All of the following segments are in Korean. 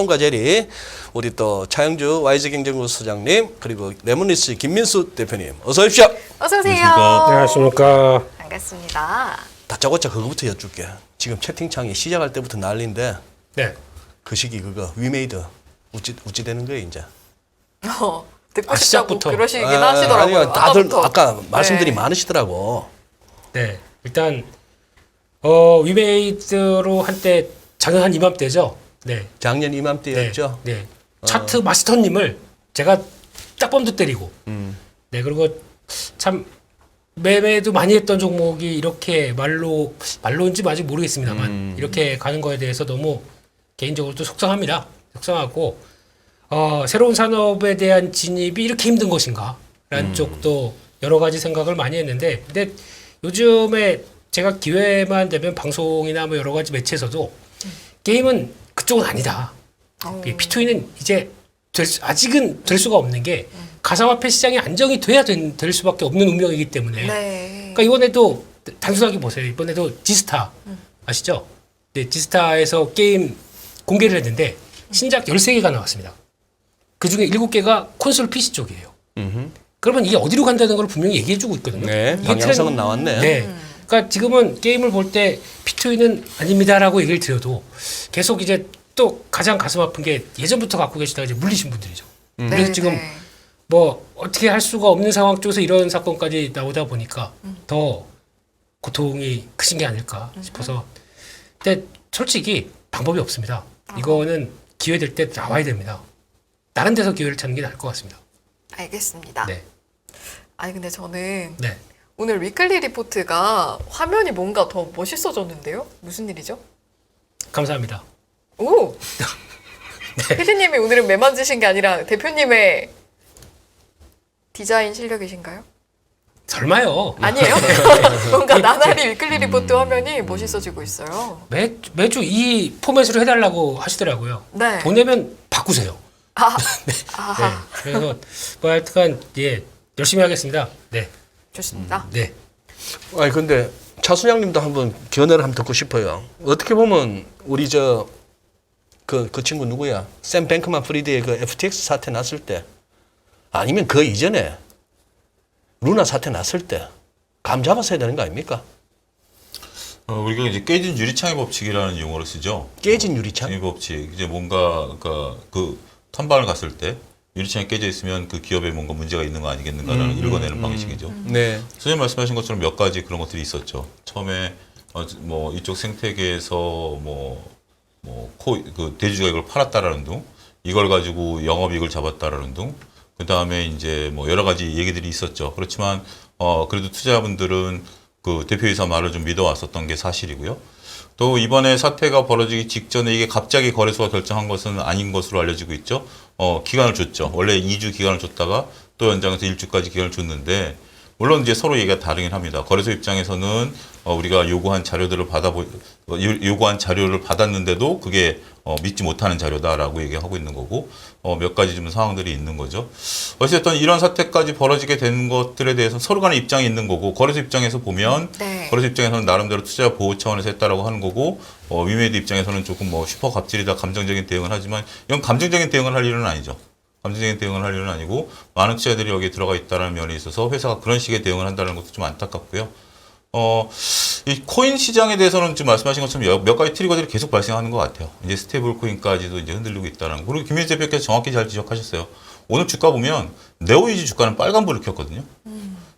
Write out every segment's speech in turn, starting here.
톰과 제리, 우리 또 차영주 YG경제연구소 소장님, 그리고 레몬리스 김민수 대표님 어서 오십시오. 어서 오세요. 안녕하십니까. 반갑습니다. 다짜고짜 그거부터 여쭐게. 지금 채팅창이 시작할 때부터 난리인데 네. 그 시기 그거 위메이드 우찌 되는 거예요 이제. 듣고 싶다고 시작부터. 그러시긴 하시더라고요. 아니요, 다들 아까부터. 아까 말씀들이 네. 많으시더라고. 네. 일단 위메이드로 한때 작년 한 이맘때죠. 네. 작년 이맘때였죠. 네. 차트 마스터님을 제가 딱밤도 때리고. 네. 그리고 참 매매도 많이 했던 종목이 이렇게 말로인지 아직 모르겠습니다만 이렇게 가는 거에 대해서 너무 개인적으로 또 속상합니다. 속상하고 새로운 산업에 대한 진입이 이렇게 힘든 것인가 라는 쪽도 여러 가지 생각을 많이 했는데 근데 요즘에 제가 기회만 되면 방송이나 뭐 여러 가지 매체에서도 게임은 그쪽은 아니다. P2E는 이제 아직은 될 수가 없는 게 가상화폐 시장이 안정이 돼야 될 수밖에 없는 운명이기 때문에 네. 그러니까 이번에도 단순하게 보세요. 이번에도 지스타 아시죠? 네, 지스타에서 게임 공개를 했는데 신작 13개가 나왔습니다. 그중에 7개가 콘솔 PC 쪽이에요. 그러면 이게 어디로 간다는 걸 분명히 얘기해주고 있거든요. 네, 이게 방향성은 나왔네. 네. 그러니까 지금은 게임을 볼 때 P2E는 아닙니다라고 얘기를 드려도 계속 이제 또 가장 가슴 아픈 게 예전부터 갖고 계시다가 이제 물리신 분들이죠. 그래서 네, 지금 네. 뭐 어떻게 할 수가 없는 상황 쪽에서 이런 사건까지 나오다 보니까 더 고통이 크신 게 아닐까 싶어서 근데 솔직히 방법이 없습니다. 이거는 기회 될 때 나와야 됩니다. 다른 데서 기회를 찾는 게 나을 것 같습니다. 알겠습니다. 네. 아니 근데 저는 네. 오늘 위클리 리포트가 화면이 뭔가 더 멋있어졌는데요? 무슨 일이죠? 감사합니다. 오! 피디님이 오늘은 매 만지신 게 아니라 대표님의 디자인 실력이신가요? 설마요. 아니에요? 뭔가 나날이 위클리 리포트 화면이 멋있어지고 있어요. 매주 이 포맷으로 해달라고 하시더라고요. 네. 보내면 바꾸세요. 네. 그래서 뭐 하여튼간 예 열심히 하겠습니다. 네. 좋습니다. 네. 아니 근데 차수장님도 한번 견해를 한번 듣고 싶어요. 어떻게 보면 우리 그 친구 누구야? 샘 뱅크만 프리드의 그 FTX 사태 났을 때 아니면 그 이전에 루나 사태 났을 때 감 잡았어야 되는 거 아닙니까? 우리가 이제 깨진 유리창의 법칙이라는 용어를 쓰죠. 깨진 유리창? 유리창의 법칙. 이제 뭔가 그러니까 그 탐방을 갔을 때 유리창이 깨져 있으면 그 기업에 뭔가 문제가 있는 거 아니겠는가라는 읽어내는 방식이죠. 네. 선생님 말씀하신 것처럼 몇 가지 그런 것들이 있었죠. 처음에 뭐 이쪽 생태계에서 그 대주주가 이걸 팔았다라는 둥, 이걸 가지고 영업이익을 잡았다라는 둥, 그 다음에 이제 뭐 여러 가지 얘기들이 있었죠. 그렇지만 그래도 투자자분들은 그 대표이사 말을 좀 믿어왔었던 게 사실이고요. 또 이번에 사태가 벌어지기 직전에 이게 갑자기 거래소가 결정한 것은 아닌 것으로 알려지고 있죠. 기간을 줬죠. 원래 2주 기간을 줬다가 또 연장해서 1주까지 기간을 줬는데 물론 이제 서로 얘기가 다르긴 합니다. 거래소 입장에서는 우리가 요구한 자료를 받았는데도 그게 믿지 못하는 자료다라고 얘기하고 있는 거고 몇 가지 좀 상황들이 있는 거죠. 어쨌든 이런 사태까지 벌어지게 된 것들에 대해서 서로 간의 입장이 있는 거고 거래소 입장에서 보면 네. 거래소 입장에서는 나름대로 투자 보호 차원에서 했다라고 하는 거고 위메이드 입장에서는 조금 뭐 슈퍼 갑질이다 감정적인 대응을 하지만 이건 감정적인 대응을 할 일은 아니죠. 감정적인 대응을 할 일은 아니고 많은 투자들이 여기에 들어가 있다는 면에 있어서 회사가 그런 식의 대응을 한다는 것도 좀 안타깝고요. 이 코인 시장에 대해서는 지금 말씀하신 것처럼 몇 가지 트리거들이 계속 발생하는 것 같아요. 이제 스테이블 코인까지도 이제 흔들리고 있다는 거. 그리고 김민수 대표께서 정확히 잘 지적하셨어요. 오늘 주가 보면 네오이즈 주가는 빨간불을 켰거든요.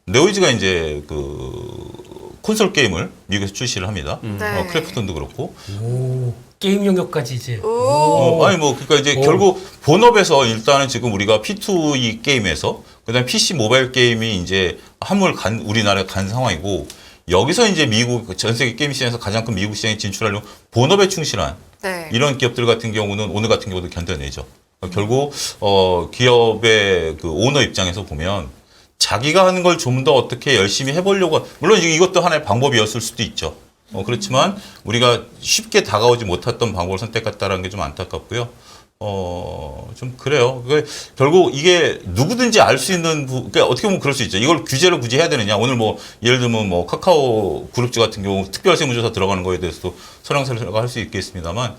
네오이즈가 이제 그 콘솔 게임을 미국에서 출시를 합니다. 네. 크래프톤도 그렇고. 오 게임 영역까지 이제. 아니 뭐 그러니까 이제 결국 본업에서 일단은 지금 우리가 P2E 게임에서 그다음에 PC 모바일 게임이 이제 우리나라에 간 상황이고 여기서 이제 미국 전 세계 게임 시장에서 가장 큰 미국 시장에 진출하려면 본업에 충실한 네. 이런 기업들 같은 경우는 오늘 같은 경우도 견뎌내죠. 결국 기업의 그 오너 입장에서 보면 자기가 하는 걸 좀 더 어떻게 열심히 해보려고 물론 이것도 하나의 방법이었을 수도 있죠. 그렇지만 우리가 쉽게 다가오지 못했던 방법을 선택했다는 게 좀 안타깝고요. 좀 그래요. 결국 이게 누구든지 알 수 있는, 그러니까 어떻게 보면 그럴 수 있죠. 이걸 규제를 굳이 해야 되느냐. 오늘 뭐, 예를 들면 뭐, 카카오 그룹주 같은 경우 특별 세무조사 들어가는 거에 대해서도 설왕설래가 할 수 있겠습니다만,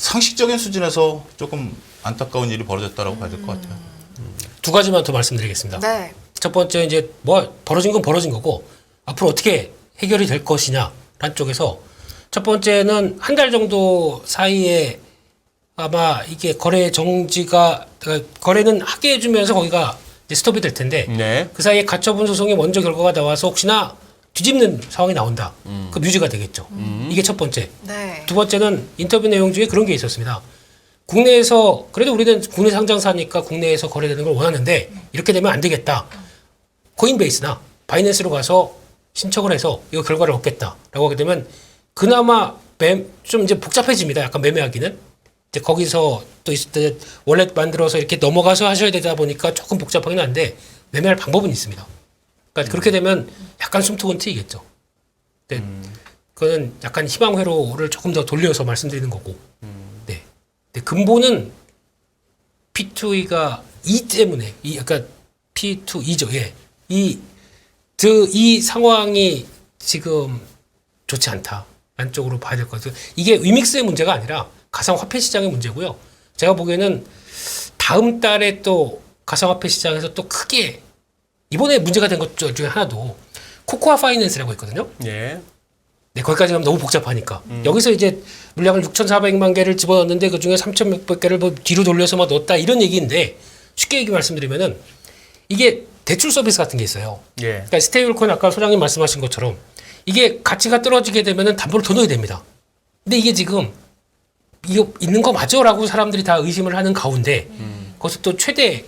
상식적인 수준에서 조금 안타까운 일이 벌어졌다라고 봐야 될 것 같아요. 두 가지만 더 말씀드리겠습니다. 네. 첫 번째 이제 뭐 벌어진 건 벌어진 거고 앞으로 어떻게 해결이 될 것이냐라는 쪽에서 첫 번째는 한 달 정도 사이에 아마 이게 거래 정지가 그러니까 거래는 하게 해주면서 거기가 이제 스톱이 될 텐데 네. 그 사이에 가처분 소송이 먼저 결과가 나와서 혹시나 뒤집는 상황이 나온다. 그 뮤지가 되겠죠. 이게 첫 번째. 네. 두 번째는 인터뷰 내용 중에 그런 게 있었습니다. 국내에서 그래도 우리는 국내 상장사니까 국내에서 거래되는 걸 원하는데 이렇게 되면 안 되겠다. 코인베이스나 바이낸스로 가서 신청을 해서 이거 결과를 얻겠다라고 하게 되면 그나마 좀 이제 복잡해집니다. 약간 매매하기는 이제 거기서 또 있을 때 월렛 만들어서 이렇게 넘어가서 하셔야 되다 보니까 조금 복잡하긴 한데 매매할 방법은 있습니다. 그러니까 그렇게 되면 약간 숨통은 트이겠죠. 근데 그거는 약간 희망 회로를 조금 더 돌려서 말씀드리는 거고. 네. 근데 근본은 P2E가 E 때문에 그러니까 P2E죠. 예. 이 상황이 지금 좋지 않다. 안쪽으로 봐야 될 것 같아요. 이게 위믹스의 문제가 아니라 가상화폐 시장의 문제고요. 제가 보기에는 다음 달에 또 가상화폐 시장에서 또 크게 이번에 문제가 된 것 중에 하나도 코코아 파이낸스라고 있거든요. 예. 네, 거기까지 가면 너무 복잡하니까. 여기서 이제 물량을 6,400만 개를 집어넣는데 그 중에 3,600 개를 뭐 뒤로 돌려서 막 넣었다 이런 얘기인데 쉽게 얘기 말씀드리면은 이게 대출 서비스 같은 게 있어요. 예. 그러니까 스테이블코인 아까 소장님 말씀하신 것처럼 이게 가치가 떨어지게 되면은 담보를 더 넣어야 됩니다. 근데 이게 지금 이거 있는 거 맞죠라고 사람들이 다 의심을 하는 가운데 거기서 또 최대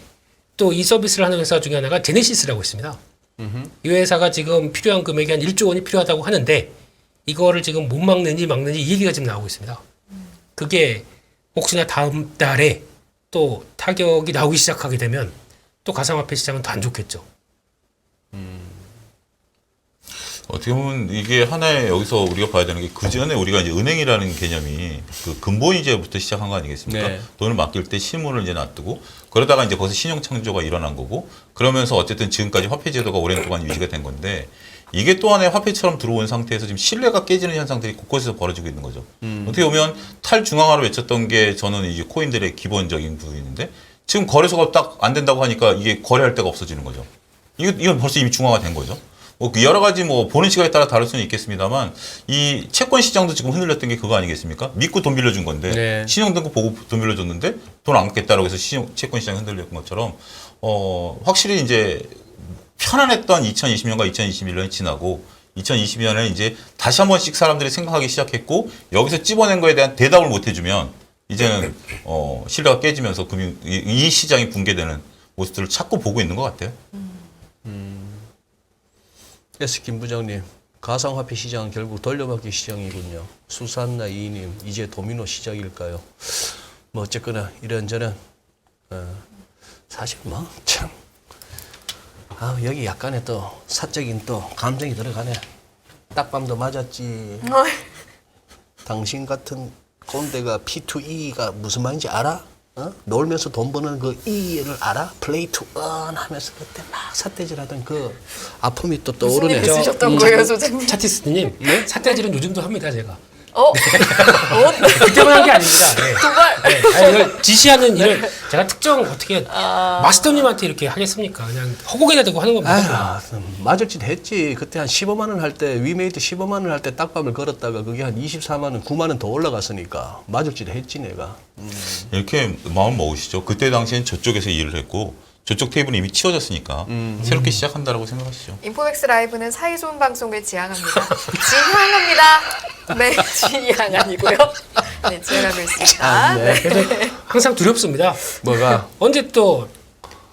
또 이 서비스를 하는 회사 중에 하나가 제네시스라고 있습니다. 이 회사가 지금 필요한 금액이 한 1조 원이 필요하다고 하는데 이거를 지금 못 막는지 이 얘기가 지금 나오고 있습니다. 그게 혹시나 다음 달에 또 타격이 나오기 시작하게 되면 또 가상화폐 시장은 더 안 좋겠죠. 어떻게 보면 이게 하나의 여기서 우리가 봐야 되는 게 그 전에 우리가 이제 은행이라는 개념이 그 근본이제부터 시작한 거 아니겠습니까? 네. 돈을 맡길 때 실물을 이제 놔두고 그러다가 이제 거기서 신용 창조가 일어난 거고 그러면서 어쨌든 지금까지 화폐 제도가 오랜 동안 유지가 된 건데 이게 또 하나의 화폐처럼 들어온 상태에서 지금 신뢰가 깨지는 현상들이 곳곳에서 벌어지고 있는 거죠. 어떻게 보면 탈중앙화를 외쳤던 게 저는 이제 코인들의 기본적인 부분인데 지금 거래소가 딱 안 된다고 하니까 이게 거래할 데가 없어지는 거죠. 이건 벌써 이미 중화가 된 거죠. 뭐 여러 가지 뭐 보는 시각에 따라 다를 수는 있겠습니다만 이 채권 시장도 지금 흔들렸던 게 그거 아니겠습니까? 믿고 돈 빌려준 건데 네. 신용등급 보고 돈 빌려줬는데 돈 안 갚겠다라고 해서 채권 시장이 흔들렸던 것처럼 확실히 이제 편안했던 2020년과 2021년이 지나고 2022년에 이제 다시 한 번씩 사람들이 생각하기 시작했고 여기서 찝어낸 거에 대한 대답을 못 해주면 이제는 신뢰가 깨지면서 이 시장이 붕괴되는 모습들을 자꾸 보고 있는 것 같아요. 김 부장님, 가상화폐 시장은 결국 돌려받기 시장이군요. 수산나 이님, 이제 도미노 시작일까요? 뭐 어쨌거나 이런저런 사실 뭐 참 여기 약간의 또 사적인 또 감정이 들어가네. 딱밤도 맞았지. 당신 같은 꼰대가 P2E가 무슨 말인지 알아? 놀면서 돈 버는 그 E를 알아? 플레이 투 언 하면서 그때 막 삿대질하던 그 아픔이 또 무슨 떠오르네. 일 있으셨던 거예요, 소장님? 차티스님, 삿대질은 요즘도 합니다, 제가. 그때만 한 게 아닙니다. 네. 도발. 네. 아니, 이걸 지시하는 일을 제가 특정 어떻게 마스터님한테 이렇게 하겠습니까? 그냥 허공에다 대고 하는 겁니다. 맞을 짓 했지. 그때 한 15만 원 할 때 위메이트 15만 원 할 때 딱밤을 걸었다가 그게 한 24만 원, 9만 원 더 올라갔으니까 맞을 짓 했지 내가. 이렇게 마음 먹으시죠. 그때 당시엔 저쪽에서 일을 했고 저쪽 테이블이 이미 치워졌으니까 새롭게 시작한다라고 생각하시죠. 인포맥스 라이브는 사이 좋은 방송을 지향합니다. 지향합니다. 네, 지향 아니고요. 네, 지향하고 있습니다. 네. 그래서 항상 두렵습니다. 뭐가? 언제 또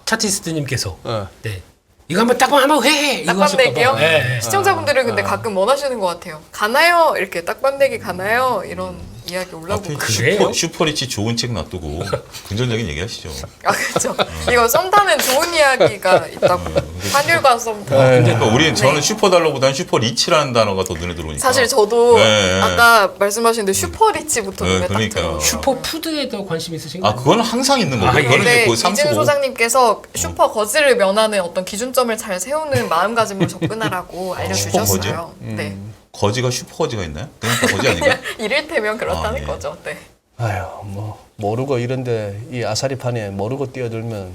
차티스트님께서 네. 이거 한번 딱밤 한번 해! 이거 딱밤 하실까 내기요? 봐. 네. 시청자분들은 근데 가끔 원하시는 것 같아요. 가나요? 이렇게 딱밤 내기 가나요? 이런 이야기 올라오고 앞에 그래요? 슈퍼리치 좋은 책 놔두고 긍정적인 얘기 하시죠. 그렇죠. 이거 썸타는 좋은 이야기가 있다고. 환율과 썸타. 그러니까 저는 슈퍼달러보다는 슈퍼리치라는 단어가 더 눈에 들어오니까. 사실 저도 네. 아까 말씀하신 데 슈퍼리치부터 눈에 딱 그러니까요. 들어요. 슈퍼푸드에 더 관심 있으신가요? 그거는 항상 있는 거고. 예. 그거는 근데 이제 이진우 상수고. 소장님께서 슈퍼 거지를 면하는 어떤 기준점을 잘 세우는 마음가짐으로 접근하라고 알려주셨어요. 네. 거지가 슈퍼 거지가 있나요? 그냥 다 거지 아닌가요? 이를테면 그렇다는 예. 거죠. 네. 아유 뭐 모르고 이런데 이 아사리판에 모르고 뛰어들면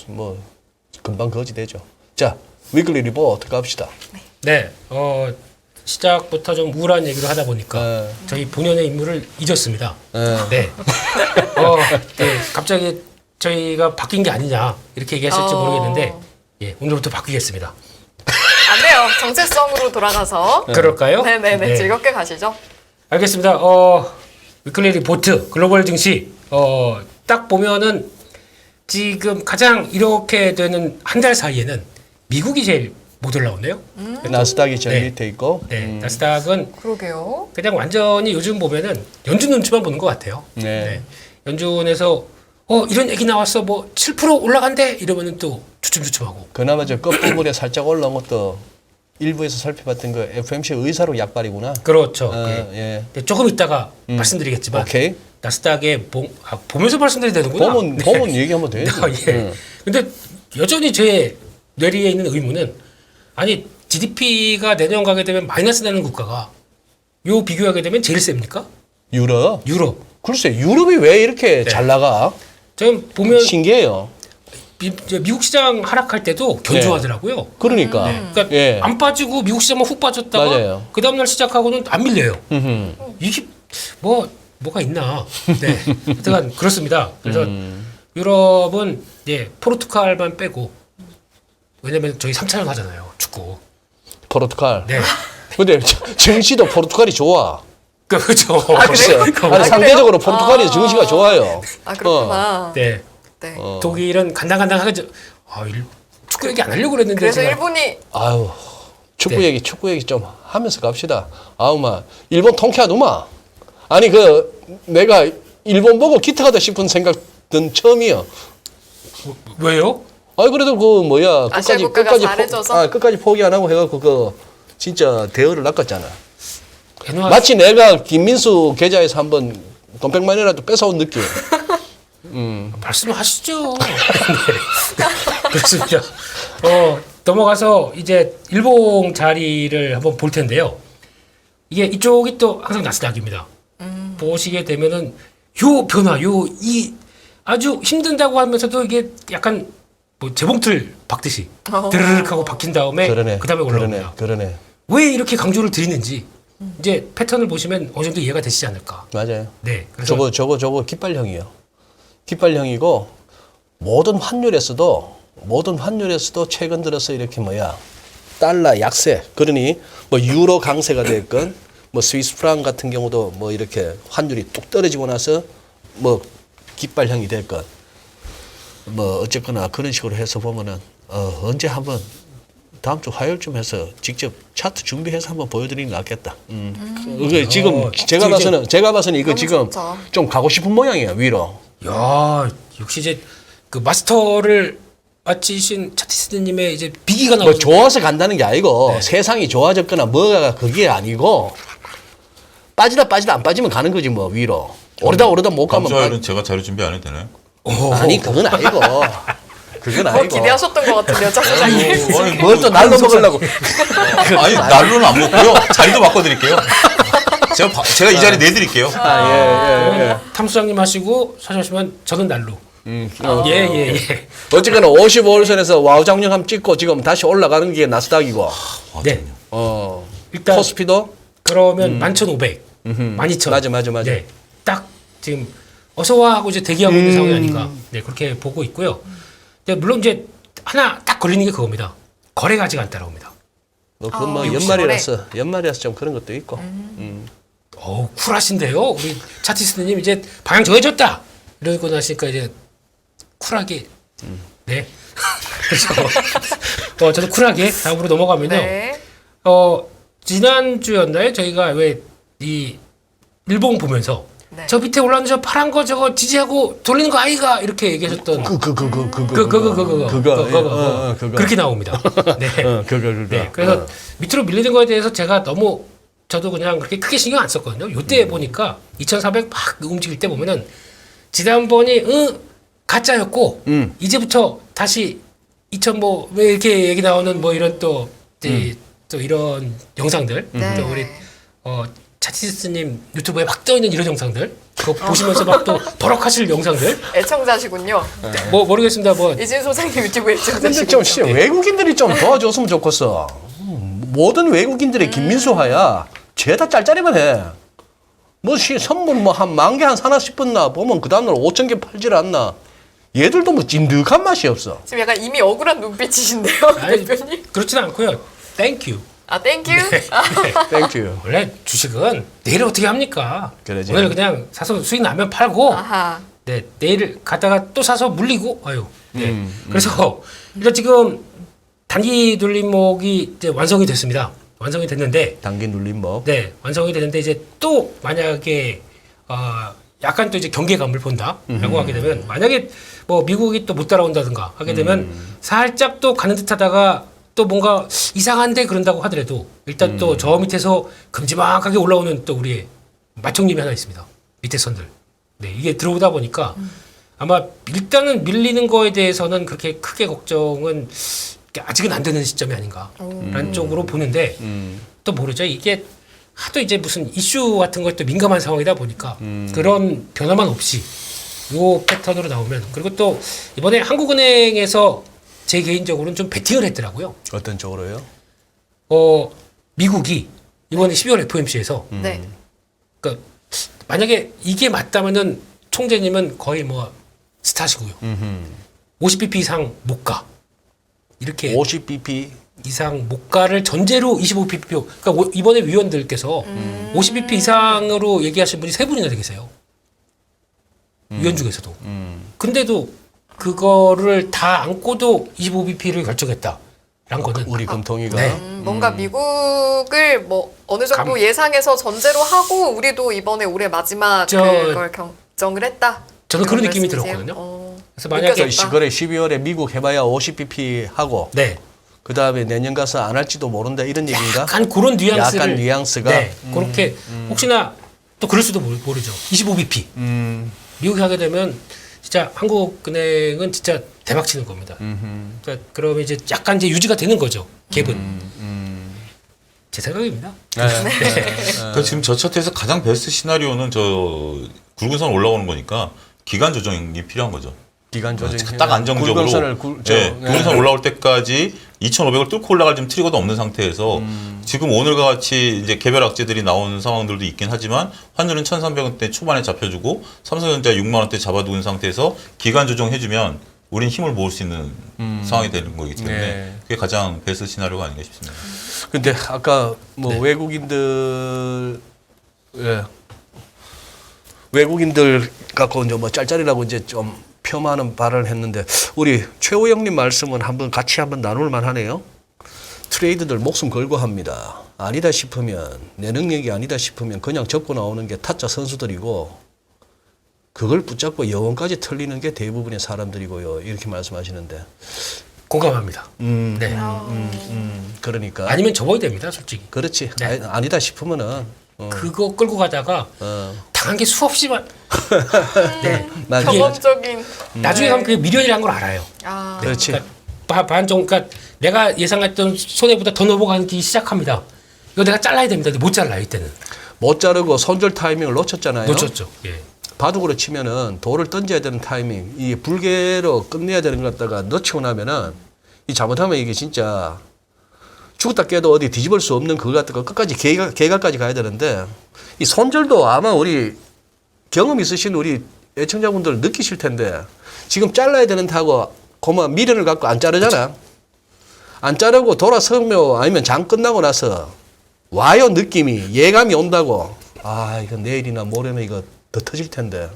뭐 금방 거지 되죠. 자 위클리 리포트 갑시다. 네, 시작부터 좀 우울한 얘기를 하다 보니까 저희 본연의 인물을 잊었습니다. 네. 네, 갑자기 저희가 바뀐 게 아니냐 이렇게 얘기하실지 모르겠는데 예, 오늘부터 바뀌겠습니다. 안 돼요. 정체성으로 돌아가서. 그럴까요? 네네네. 네. 즐겁게 가시죠. 알겠습니다. 위클리 리포트 글로벌 증시 딱 보면은 지금 가장 이렇게 되는 한 달 사이에는 미국이 제일 못 올라오네요. 나스닥이 제일 네. 밑에 있고. 네, 나스닥은 그러게요. 그냥 완전히 요즘 보면은 연준 눈치만 보는 것 같아요. 네. 연준에서 이런 얘기 나왔어 뭐 7% 올라간대 이러면은 또 주춤주춤하고. 그나마 저 끝부분에 살짝 올라온 것도 일부에서 살펴봤던 그 FMC 의사로 약발이구나. 그렇죠. 예. 네, 조금 이따가 말씀드리겠지만 오케이. 나스닥에 보면서 말씀드려야 되는구나. 보면 얘기하면 되지. 예. 근데 여전히 제 뇌리에 있는 의문은 아니 GDP가 내년 가게 되면 마이너스 나는 국가가 요 비교하게 되면 제일 셉니까? 유럽. 유럽. 글쎄 유럽이 왜 이렇게 잘 나가? 지금 보면 신기해요. 미국 시장 하락할 때도 견조하더라고요. 그러니까. 그러니까 예. 안 빠지고 미국 시장만 훅 빠졌다가 맞아요. 그 다음날 시작하고는 안 밀려요. 흠흠. 이게 뭐가 있나? 네, 하여튼 그렇습니다. 그래서 유럽은 포르투갈만 빼고 왜냐면 저희 3차전 하잖아요, 축구. 포르투갈. 네, 근데 정시도 포르투갈이 좋아. 그렇죠. 글쎄. 아니, 상대적으로 포르투갈이 정시가 좋아요. 아 그렇구나. 네, 네. 독일은 간당간당하게 축구 얘기 안 하려고 그랬는데 그래서 제가 일본이 아유 축구 네. 얘기 좀 하면서 갑시다. 아우마 일본 통쾌하누마. 아니 내가 일본 보고 기특하다 싶은 생각은 처음이야. 왜요? 아니 그래도 아시아 국가가 잘해줘서? 끝까지 포기 안 하고 해갖고 진짜 대우를 낚았잖아. 애누아 마치 내가 김민수 계좌에서 한번 돈 100만 원이라도 뺏어온 느낌. 말씀하시죠. 네. 그렇습니다. 넘어가서 이제 일본 자리를 한번 볼 텐데요. 이게 이쪽이 또 항상 나스닥입니다. 보시게 되면은 요 변화, 이 아주 힘든다고 하면서도 이게 약간 뭐 재봉틀 박듯이 드르륵 하고 박힌 다음에 그러네. 그다음에 올라옵니다. 그러네. 왜 이렇게 강조를 드리는지 이제 패턴을 보시면 어느 정도 이해가 되시지 않을까. 맞아요. 네. 그래서 저거 깃발형이요. 깃발형이고 모든 환율에서도 최근 들어서 이렇게 달러 약세. 그러니 뭐 유로 강세가 됐건 뭐 스위스 프랑 같은 경우도 뭐 이렇게 환율이 뚝 떨어지고 나서 뭐 깃발형이 됐건 뭐 어쨌거나 그런 식으로 해서 보면은 언제 한번 다음 주 화요일쯤 해서 직접 차트 준비해서 한번 보여드리는 게 낫겠다. 이거 지금 제가 봐서는 이거 너무 지금 좋죠. 좀 가고 싶은 모양이에요 위로. 야, 역시 이제 그 마스터를 마치신 차티스님의 이제 비기가 뭐 나와서 좋아서 간다는 게 아니고 세상이 좋아졌거나 뭐가 그게 아니고 빠지다 안 빠지면 가는 거지 뭐 위로. 오르다 못 다음 가면 주 화요일은 제가 자료 준비 안 해도 되나요? 아니 그건 아니고. 그건 뭐 아니고. 기대하셨던 것 같은데요, 차 소장님. 뭘 또 날로 먹으려고. 아니 날로는 안 먹고요. 자리도 바꿔드릴게요. 제가 이 자리 내드릴게요. 예. 탐수장님 하시고 사셨으면 저는 날로. 예. 어쨌거나 55월선에서 와우 장룡함 찍고 지금 다시 올라가는 게 나스닥이고. 네. 일단 코스피도 그러면 11,500, 12,000. 맞아. 네. 딱 지금 어서와 하고 이제 대기하고 있는 상황이 아닌가. 네, 그렇게 보고 있고요. 근데 물론 이제 하나 딱 걸리는 게 그겁니다. 거래가 아직 안 따라옵니다. 그건 뭐 역시 연말이라서 좀 그런 것도 있고. 쿨하신데요. 우리 차티스님 이제 방향 정해졌다. 이러고 나시니까 이제 쿨하게. 네. 그래서 저도 쿨하게 다음으로 넘어가면요. 네. 지난주였나요? 저희가 왜 이 일본 보면서 네. 저 밑에 올라오는 저 파란 거 저거 지지하고 돌리는 거 아이가 이렇게 얘기하셨던 그거. 그렇게 나옵니다. 네. 그거. 네. 그래서 밑으로 밀리는 거에 대해서 제가 너무 저도 그냥 그렇게 크게 신경 안 썼거든요. 요때 보니까 2,400 막 움직일 때 보면은 지난번이 가짜였고 이제부터 다시 2,000 뭐 왜 이렇게 얘기 나오는 뭐 이런 또 이런 영상들 네. 또 우리 차티스님 유튜브에 막 떠 있는 이런 영상들 그거 보시면서 막 또 버럭하실 영상들 애청자시군요. 뭐 모르겠습니다. 뭐 이진 소장님 유튜브 근데 애청자시군요. 좀 씨, 외국인들이 좀 도와줬으면 좋겠어. 모든 외국인들의 김민수하야 죄다 짤짤이만 해. 선물 한 10,000개 한 사나 싶었나 보면 그 다음날 5,000개 팔질 않나. 얘들도 뭐 찐득한 맛이 없어. 지금 약간 이미 억울한 눈빛이신데요, 아니, 대표님. 그렇진 않고요. 땡큐. 아, 땡큐. 땡큐. 원래 주식은 내일 어떻게 합니까? 그러지. 오늘 그냥 사서 수익 나면 팔고 아하. 네, 내일 갔다가 또 사서 물리고 아유. 네. 그래서 일단 지금 단기 눌림목이 이제 완성이 됐습니다. 완성이 됐는데 당긴 눌림목. 네, 완성이 되는데 이제 또 만약에 약간 또 이제 경계감을 본다라고 하게 되면 만약에 뭐 미국이 또 못 따라온다든가 하게 되면 살짝 또 가는 듯하다가 또 뭔가 이상한데 그런다고 하더라도 일단 또 저 밑에서 큼지막하게 올라오는 또 우리 마총님이 하나 있습니다. 밑에 선들. 네, 이게 들어오다 보니까 아마 일단은 밀리는 거에 대해서는 그렇게 크게 걱정은 아직은 안 되는 시점이 아닌가라는 쪽으로 보는데 또 모르죠. 이게 하도 이제 무슨 이슈 같은 것도 민감한 상황이다 보니까 그런 변화만 없이 요 패턴으로 나오면 그리고 또 이번에 한국은행에서 제 개인적으로는 좀 베팅을 했더라고요. 어떤 쪽으로요? 미국이 이번에 12월 FOMC에서 네. 그러니까 만약에 이게 맞다면은 총재님은 거의 뭐 스타시고요. 50bp 이상 못 가. 이렇게 50bp 이상 못 가를 전제로 25bp. 그러니까 이번에 위원들께서 50bp 이상으로 얘기하신 분이 3분이나 계세요. 위원 중에서도. 근데도 그거를 다 안고도 25bp를 결정했다라는 거는 우리 금통위가 네. 뭔가 미국을 뭐 어느 정도 예상해서 전제로 하고 우리도 이번에 올해 마지막 그걸 결정을 했다. 저는 그런 이런 느낌이 말씀이세요? 들었거든요. 그래서 만약에 느껴졌다. 그래 12월에 미국 해봐야 50bp 하고 네. 그 다음에 내년 가서 안 할지도 모른다 이런 얘기인가? 약간 그런 뉘앙스를 약간 뉘앙스가 네, 그렇게 혹시나 또 그럴 수도 모르죠. 25bp 미국이 하게 되면 진짜 한국은행은 진짜 대박 치는 겁니다. 그러니까 그러면 이제 약간 이제 유지가 되는 거죠. 갭은 제 생각입니다. 그러니까 지금 저 차트에서 가장 베스트 시나리오는 저 굵은 선 올라오는 거니까 기간 조정이 필요한 거죠. 기간 조정 딱 안정적으로 굵은선을 굵은 선 올라올 때까지 2,500을 뚫고 올라갈 좀 트리거도 없는 상태에서 지금 오늘과 같이 이제 개별 악재들이 나오는 상황들도 있긴 하지만 환율은 1,300원대 초반에 잡혀주고 삼성전자 6만 원대 잡아두고 있는 상태에서 기간 조정해주면 우린 힘을 모을 수 있는 상황이 되는 거기 때문에 네. 그게 가장 베스트 시나리오가 아닌가 싶습니다. 근데 아까 뭐 네. 외국인들 갖고 이제 뭐 짤짤이라고 이제 좀 폄하하는 발언을 했는데 우리 최호영님 말씀은 같이 한번 나눌 만하네요. 트레이드들 목숨 걸고 합니다. 아니다 싶으면 내 능력이 아니다 싶으면 그냥 접고 나오는 게 타짜 선수들이고 그걸 붙잡고 영원까지 털리는 게 대부분의 사람들이고요. 이렇게 말씀하시는데 공감합니다. 네. 그러니까 아니면 접어야 됩니다, 솔직히. 그렇지. 네. 아니다 싶으면은 그거 끌고 가다가 당한 게 수없이 네. 맞아. 이게 경험적인. 나중에 가면 그게 미련이라는 걸 알아요. 아, 네. 그렇지. 그러니까 반정, 그러니까 내가 예상했던 손해보다 더 넘어가기 시작합니다. 이거 내가 잘라야 됩니다. 근데 못 잘라요, 이때는. 못 자르고 손절 타이밍을 놓쳤잖아요. 놓쳤죠. 예. 바둑으로 치면은 돌을 던져야 되는 타이밍, 이 불개로 끝내야 되는 것 갖다가 놓치고 나면은 이 잘못하면 이게 진짜 죽었다 깨도 어디 뒤집을 수 없는 그거 갖다가 끝까지 개각까지 가야 되는데 이 손절도 아마 우리 경험 있으신 우리 애청자분들 느끼실 텐데 지금 잘라야 되는 타고 고마 미련을 갖고 안 자르잖아. 안 자르고 돌아서면 아니면 장 끝나고 나서 와요 느낌이 예감이 온다고. 아 이거 내일이나 모레면 이거 더 터질 텐데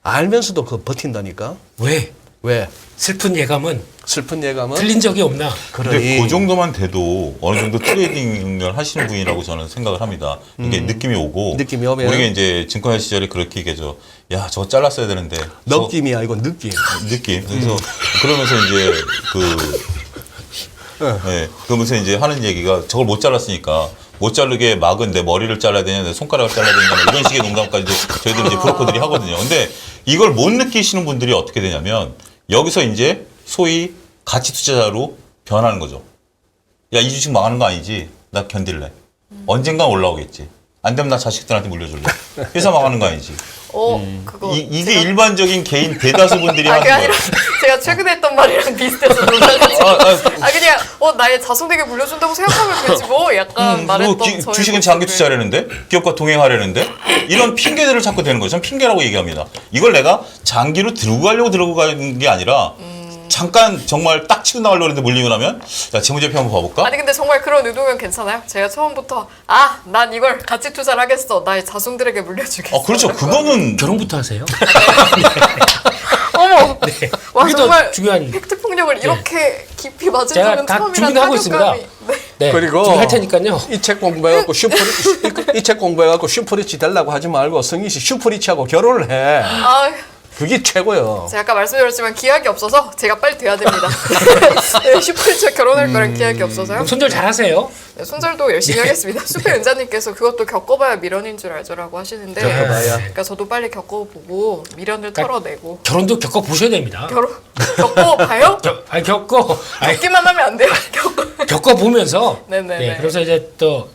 알면서도 그거 버틴다니까. 왜? 왜? 슬픈 예감은 슬픈 예감은 틀린 적이 없나? 근데 그 정도만 돼도 어느 정도 트레이딩을 하시는 분이라고 저는 생각을 합니다. 이게 느낌이 오고 느낌이 오면 우리가 이제 증권회 시절에 그렇게 얘기하죠. 야 저거 잘랐어야 되는데 느낌이야 이거 느낌. 느낌. 그래서 그러면서 이제 그러면서 이제 하는 얘기가 저걸 못 잘랐으니까 못 자르게 막은 내 머리를 잘라야 되냐, 내 손가락을 잘라야 되냐, 이런 식의 농담까지 저희들 이제 브로커들이 하거든요. 근데 이걸 못 느끼시는 분들이 어떻게 되냐면 여기서 이제 소위 가치 투자자로 변하는 거죠. 야, 이 주식 망하는 거 아니지? 나 견딜래. 언젠간 올라오겠지. 안 되면 나 자식들한테 물려줄래. 회사 망하는 거 아니지. 그거 이게 일반적인 개인 대다수 분들이 그게 하는 거예요. 아니라 제가 최근에 했던 말이랑 비슷해서 놀라가지고 그냥 나의 자손에게 물려준다고 생각하면 되지 뭐 약간 말했던 저의 주식은 장기 모습을. 투자하려는데 기업과 동행하려는데 이런 핑계들을 찾고 되는 거죠. 저는 핑계라고 얘기합니다. 이걸 내가 장기로 들고 가려고 들고 가는 게 아니라 잠깐 정말 딱 치고 나가려고 했는데 물리고 나면 야 재무제표 한번 봐볼까? 아니 근데 정말 그런 의도면 괜찮아요? 제가 처음부터 난 이걸 가치 투자를 하겠어. 나의 자손들에게 물려주겠어. 그렇죠. 그거는 결혼부터 하세요. 어머. 와 그게 더 정말 중요한. 팩트 폭력을 이렇게 깊이 맞은 제가 적은 다 처음이라 준비는 하고 있습니다. 네. 그리고 할 테니까요. 이 책 공부해갖고 이 책 공부해갖고 슈퍼리치 되려고 하지 말고 성희 씨 슈퍼리치하고 결혼을 해. 그게 최고요. 제가 아까 말씀드렸지만 기약이 없어서 제가 빨리 돼야 됩니다. 네, 슈퍼리치와 결혼할 거란 기약이 없어서요. 손절 잘하세요. 네, 손절도 열심히 하겠습니다. 숲의 은자님께서 그것도 겪어봐야 미련인 줄 알죠라고 하시는데 겪어봐야. 그러니까 저도 빨리 겪어보고 미련을 털어내고 결혼도 겪어 보셔야 됩니다. 겪어봐요? 겪기만 하면 안 돼요. 겪어 보면서. 네네네. 네, 그래서 이제 또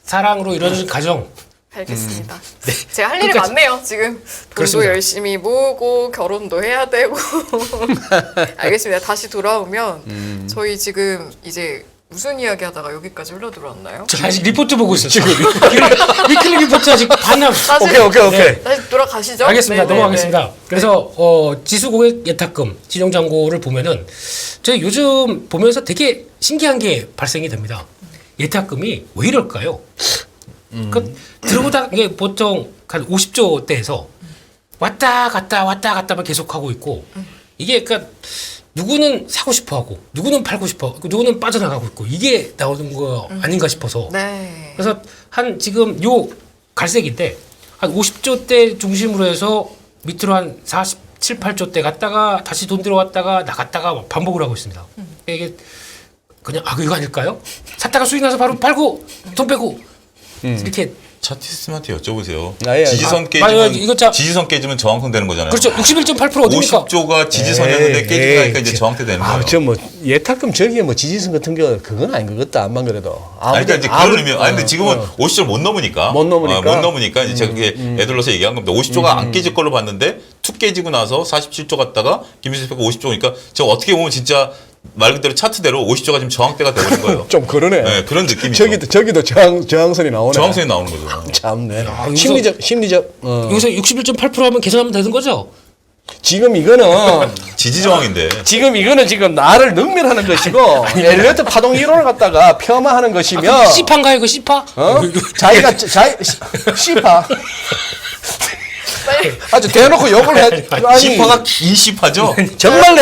사랑으로 이루어진 가정. 알겠습니다. 제가 할 일이 끝까지. 많네요. 지금 돈도 그렇습니다. 열심히 모으고 결혼도 해야 되고. 알겠습니다. 다시 돌아오면 저희 지금 이제 무슨 이야기 하다가 여기까지 흘러 들어왔나요? 저 아직 리포트 보고 있어요. 지금 위클리 리포트 아직 반납. 오케이. 다시 돌아가시죠. 알겠습니다. 네네네. 넘어가겠습니다. 그래서 지수 고객 예탁금 신용 잔고를 보면은 저희 요즘 보면서 되게 신기한 게 발생이 됩니다. 예탁금이 왜 이럴까요? 그 들어보다 이게 보통 한 50조 대에서 왔다 갔다만 계속하고 있고 이게 그러니까 누구는 사고 싶어하고 누구는 팔고 싶어 누구는 빠져나가고 있고 이게 나오는 거 아닌가 싶어서 네. 그래서 한 지금 요 갈색인데 한 50조 대 중심으로 해서 밑으로 한 47, 8조 대 갔다가 다시 돈 들어왔다가 나갔다가 반복을 하고 있습니다. 이게 그냥 이거 아닐까요? 샀다가 수익 나서 바로 팔고 돈 빼고 이렇게 차티스트한테 여쭤보세요. 예. 지지선 맞아요. 깨지면 이거 지지선 깨지면 저항성 되는 거잖아요. 그렇죠. 61.8% 어딥니까? 50조가 지지선이었는데 깨지고 나니까 이제 저항대 되는 거예요. 저 뭐 예탁금 저기에 뭐 지지선 같은 거 그건 아닌 것 같다. 안만 그래도. 그러니까 이제 그런 의미. 근데 지금은 50조를 못 넘으니까. 못 넘으니까. 못 넘으니까 이제 제가 그게 애들러서 얘기한 겁니다. 50조가 안 깨질 걸로 봤는데 툭 깨지고 나서 47조 갔다가 김민수 대표가 50조니까 제가 어떻게 보면 진짜 말 그대로 차트대로 50조가 지금 저항대가 되버린 거예요. 좀 그러네. 네, 그런 느낌이죠. 저기도 저항선이 나오네. 저항선이 나오는 거죠. 참네. 여기서- 심리적. 여기서 61.8% 하면 계산하면 되는 거죠? 지금 이거는 지지 저항인데. 지금 나를 능멸하는 것이고 엘리어트 파동 이론을 갖다가 폄하하는 것이며 C파인가요? 이거 C파? 자기가 씨파 아주 대놓고 욕을 해. 아니 시파가 긴 시파죠? 정말 내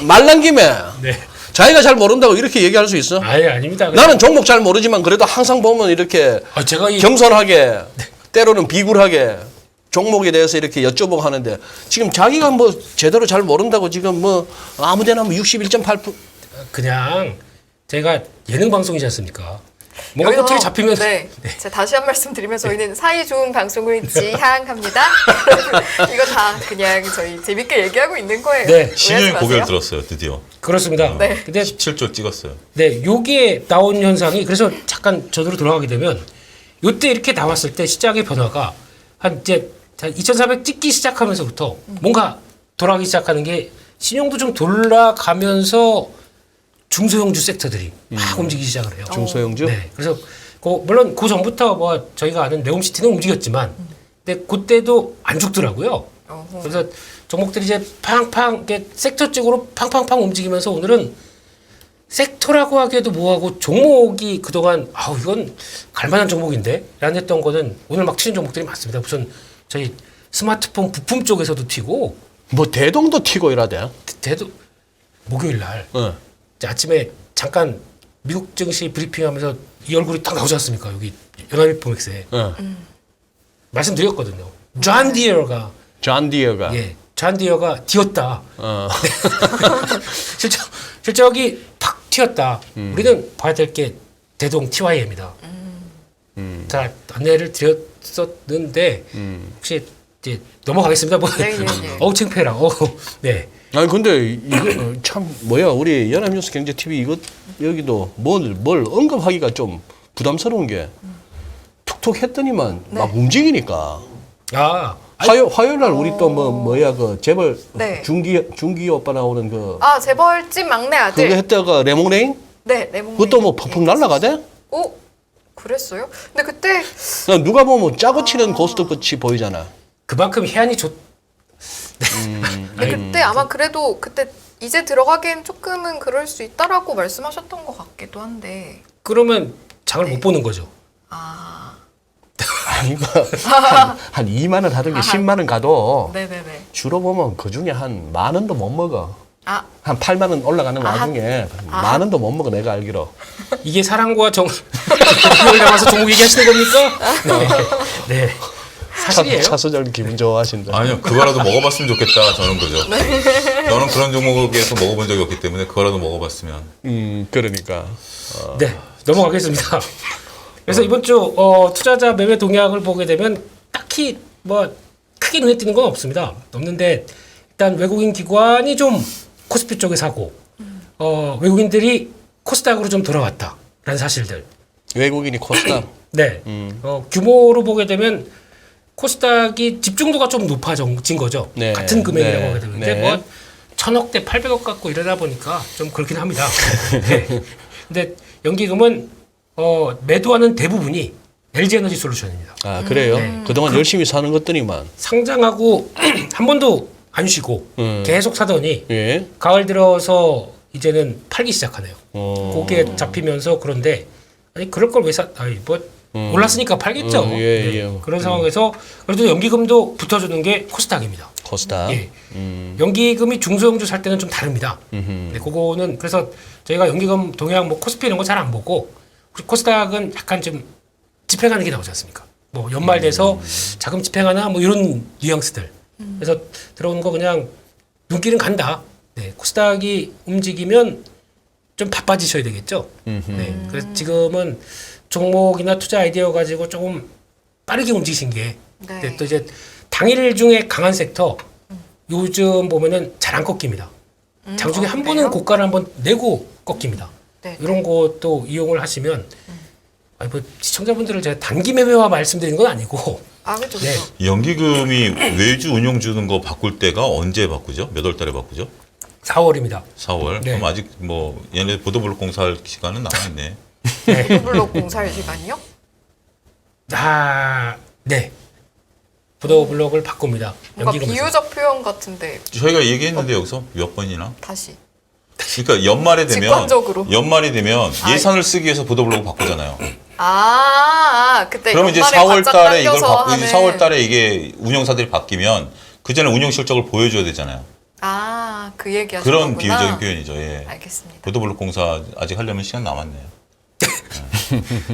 말 난 김에 네. 자기가 잘 모른다고 이렇게 얘기할 수 있어? 아닙니다. 나는 종목 잘 모르지만 그래도 항상 보면 이렇게 제가 겸손하게 때로는 비굴하게 종목에 대해서 이렇게 여쭤보고 하는데 지금 자기가 뭐 제대로 잘 모른다고 지금 뭐 아무데나 뭐 61.8% 그냥 제가 예능 방송이지 않습니까? 뭔가 여기서- 꼬투리 잡히면 네. 제가 다시 한 말씀 드리면 저희는 사이 좋은 방송을 지향합니다. 여러분, 이거 다 그냥 저희 재밌게 얘기하고 있는 거예요. 네. 오해하지 신유의 마세요. 고개를 들었어요, 드디어. 그렇습니다. 네. 근데 17조 찍었어요. 네, 요게 나온 현상이 그래서 잠깐 저도로 돌아가게 되면 요때 이렇게 나왔을 때 시장의 변화가 한 이제 2,400 찍기 시작하면서부터 뭔가 돌아가기 시작하는 게 신용도 좀 돌아가면서 중소형주 섹터들이 막 움직이기 시작을 해요. 중소형주? 네. 그래서 물론 그 전부터 뭐 저희가 아는 네옴시티는 움직였지만 근데 그때도 안 죽더라고요. 어허. 그래서 종목들이 이제 팡팡 이렇게 섹터적으로 팡팡팡 움직이면서 오늘은 섹터라고 하기에도 뭐하고 종목이 그동안 이건 갈만한 종목인데 라는 했던 거는 오늘 막 튀는 종목들이 많습니다. 무슨 저희 스마트폰 부품 쪽에서도 튀고 뭐 대동도 튀고 이러대. 대도 목요일 날 어. 이제 아침에 잠깐 미국 증시 브리핑하면서 이 얼굴이 딱 나오지 않습니까? 여기 연합일보맥스에 어. 말씀드렸거든요. 존 디어가 존 디어가. 존 디어가 튀었다. 어. 실적이 팍 튀었다. 우리는 봐야 될 게 대동 TY입니다. 자 안내를 드렸었는데 혹시 이제 넘어가겠습니다. 뭐 네, 네, 네. 창피해라. 네. 아니 근데 이거 참 뭐야 우리 연합뉴스 경제TV 이거 여기도 뭘 언급하기가 좀 부담스러운 게 툭 툭툭 했더니만 네. 막 움직이니까. 아, 화요일 날 우리 또 뭐야 그 재벌 네. 중기 오빠 나오는 그 아 재벌집 막내 아들. 그거 했다가 레몽레인 네, 레몬. 그것도 뭐 펑펑 날라가대. 오, 그랬어요? 근데 그때 누가 보면 짜고 치는 고스트 끝이 보이잖아. 그만큼 해안이 좋. 근데 그때 아마 그래도 그때 이제 들어가기엔 조금은 그럴 수 있다라고 말씀하셨던 것 같기도 한데. 그러면 장을 네. 못 보는 거죠. 아, 아니고 한 2만 원 하던 게 10만 원 가도 네네네. 주로 보면 그 중에 한 만 원도 못 먹어. 아, 한 8만 원 올라가는 아, 와중에 만 원도 못 먹어 내가 알기로. 이게 사랑과 정을 담아서 종목 얘기하시는 겁니까? 네. 네. 사실이에요. 차 소장님 기분 좋아하신다. 아니요, 그거라도 먹어봤으면 좋겠다. 저는 그죠. 저는 그런 종목에서 먹어본 적이 없기 때문에 그거라도 먹어봤으면. 그러니까. 네, 넘어가겠습니다. 그래서 이번 주 투자자 매매 동향을 보게 되면 딱히 뭐 크게 눈에 띄는 건 없습니다. 없는데 일단 외국인 기관이 좀 코스피 쪽에 사고 외국인들이 코스닥으로 좀 돌아왔다라는 사실들. 외국인이 코스닥. 네, 규모로 보게 되면 코스닥이 집중도가 좀 높아진 거죠. 네. 같은 금액이라고 네. 하게 되는데 네. 뭐 1000억대 800억 갖고 이러다 보니까 좀 그렇긴 합니다. 네. 근데 연기금은 매도하는 대부분이 LG에너지 솔루션입니다. 아 그래요? 네. 그동안 열심히 사는 것들이만. 상장하고 한 번도 안 쉬고 계속 사더니 예. 가을 들어서 이제는 팔기 시작하네요. 어. 고개 잡히면서 그런데 아니 그럴 걸 왜 사? 아니 뭐 올랐으니까 팔겠죠. 예, 예. 그런 상황에서 그래도 연기금도 붙어주는 게 코스닥입니다. 코스닥. 예. 연기금이 중소형주 살 때는 좀 다릅니다. 네, 그거는 그래서 저희가 연기금 동향 뭐 코스피 이런 거 잘 안 보고 코스닥은 약간 좀 집행하는 게 나오지 않습니까? 뭐 연말 돼서 자금 집행하나 뭐 이런 뉘앙스들. 그래서 들어오는 거 그냥 눈길은 간다. 네, 코스닥이 움직이면 좀 바빠지셔야 되겠죠. 네, 그래서 지금은 종목이나 투자 아이디어 가지고 조금 빠르게 움직이신 게 네. 네, 또 이제 당일 중에 강한 섹터 요즘 보면은 잘 안 꺾입니다. 장중에 한 번은 그래요? 고가를 한번 내고 꺾입니다. 네. 이런 것도 이용을 하시면 아니 뭐 시청자분들을 제가 단기 매매와 말씀드리는 건 아니고 아 그죠 네. 그죠. 연기금이 외주 운용 주는 거 바꿀 때가 언제 바꾸죠? 몇 월 달에 바꾸죠? 4월입니다. 4월. 네. 그럼 아직 뭐 얘네 보도블록 공사할 시간은 남아있네. 블록 공사일 시간이요? 네. 보도 블록을 바꿉니다. 뭔가 연기금에서. 비유적 표현 같은데 저희가 얘기했는데 여기서 몇 번이나? 다시. 그러니까 연말에 되면 직관적으로. 연말이 되면 예산을 쓰기 위해서 보도블록을 바꾸잖아요. 그때 그러면 이제 연말에 4월 바짝 달에 이걸 당겨서 바꾸지. 하는- 4월 달에 이게 운영사들이 바뀌면 그 전에 운영 실적을 보여줘야 되잖아요. 그 얘기 하시는 그런 거구나. 비유적인 표현이죠. 예. 알겠습니다. 보도블록 공사 아직 하려면 시간 남았네요.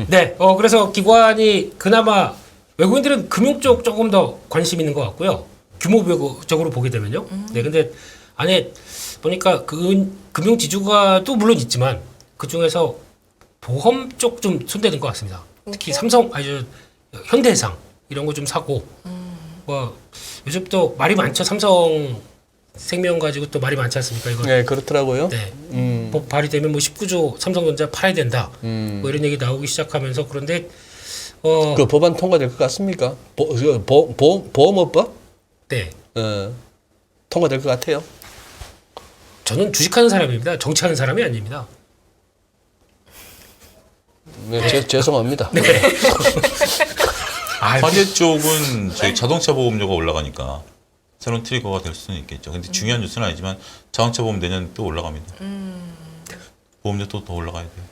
네. 그래서 기관이 그나마 외국인들은 금융 쪽 조금 더 관심 있는 것 같고요. 규모적으로 보게 되면요. 네. 근데 안에 보니까 금융 지주가도 물론 있지만 그 중에서 보험 쪽 좀 손대는 것 같습니다. 특히 삼성, 현대해상 이런 거 좀 사고 뭐 요즘 또 말이 많죠. 삼성 생명 가지고 또 말이 많지 않습니까? 이거 네 그렇더라고요. 네. 뭐 발의되면 뭐 19조 삼성전자 팔아야 된다. 뭐 이런 얘기 나오기 시작하면서 그런데 그 법안 통과될 것 같습니까? 보험업법? 네. 통과될 것 같아요. 저는 주식하는 사람입니다. 정치하는 사람이 아닙니다. 네, 죄송합니다. 화재 쪽은 저희 자동차 보험료가 올라가니까 새로운 트리거가 될 수는 있겠죠. 근데 중요한 뉴스는 아니지만 자동차 보험 내년 또 올라갑니다. 보험료 또 더 올라가야 돼요.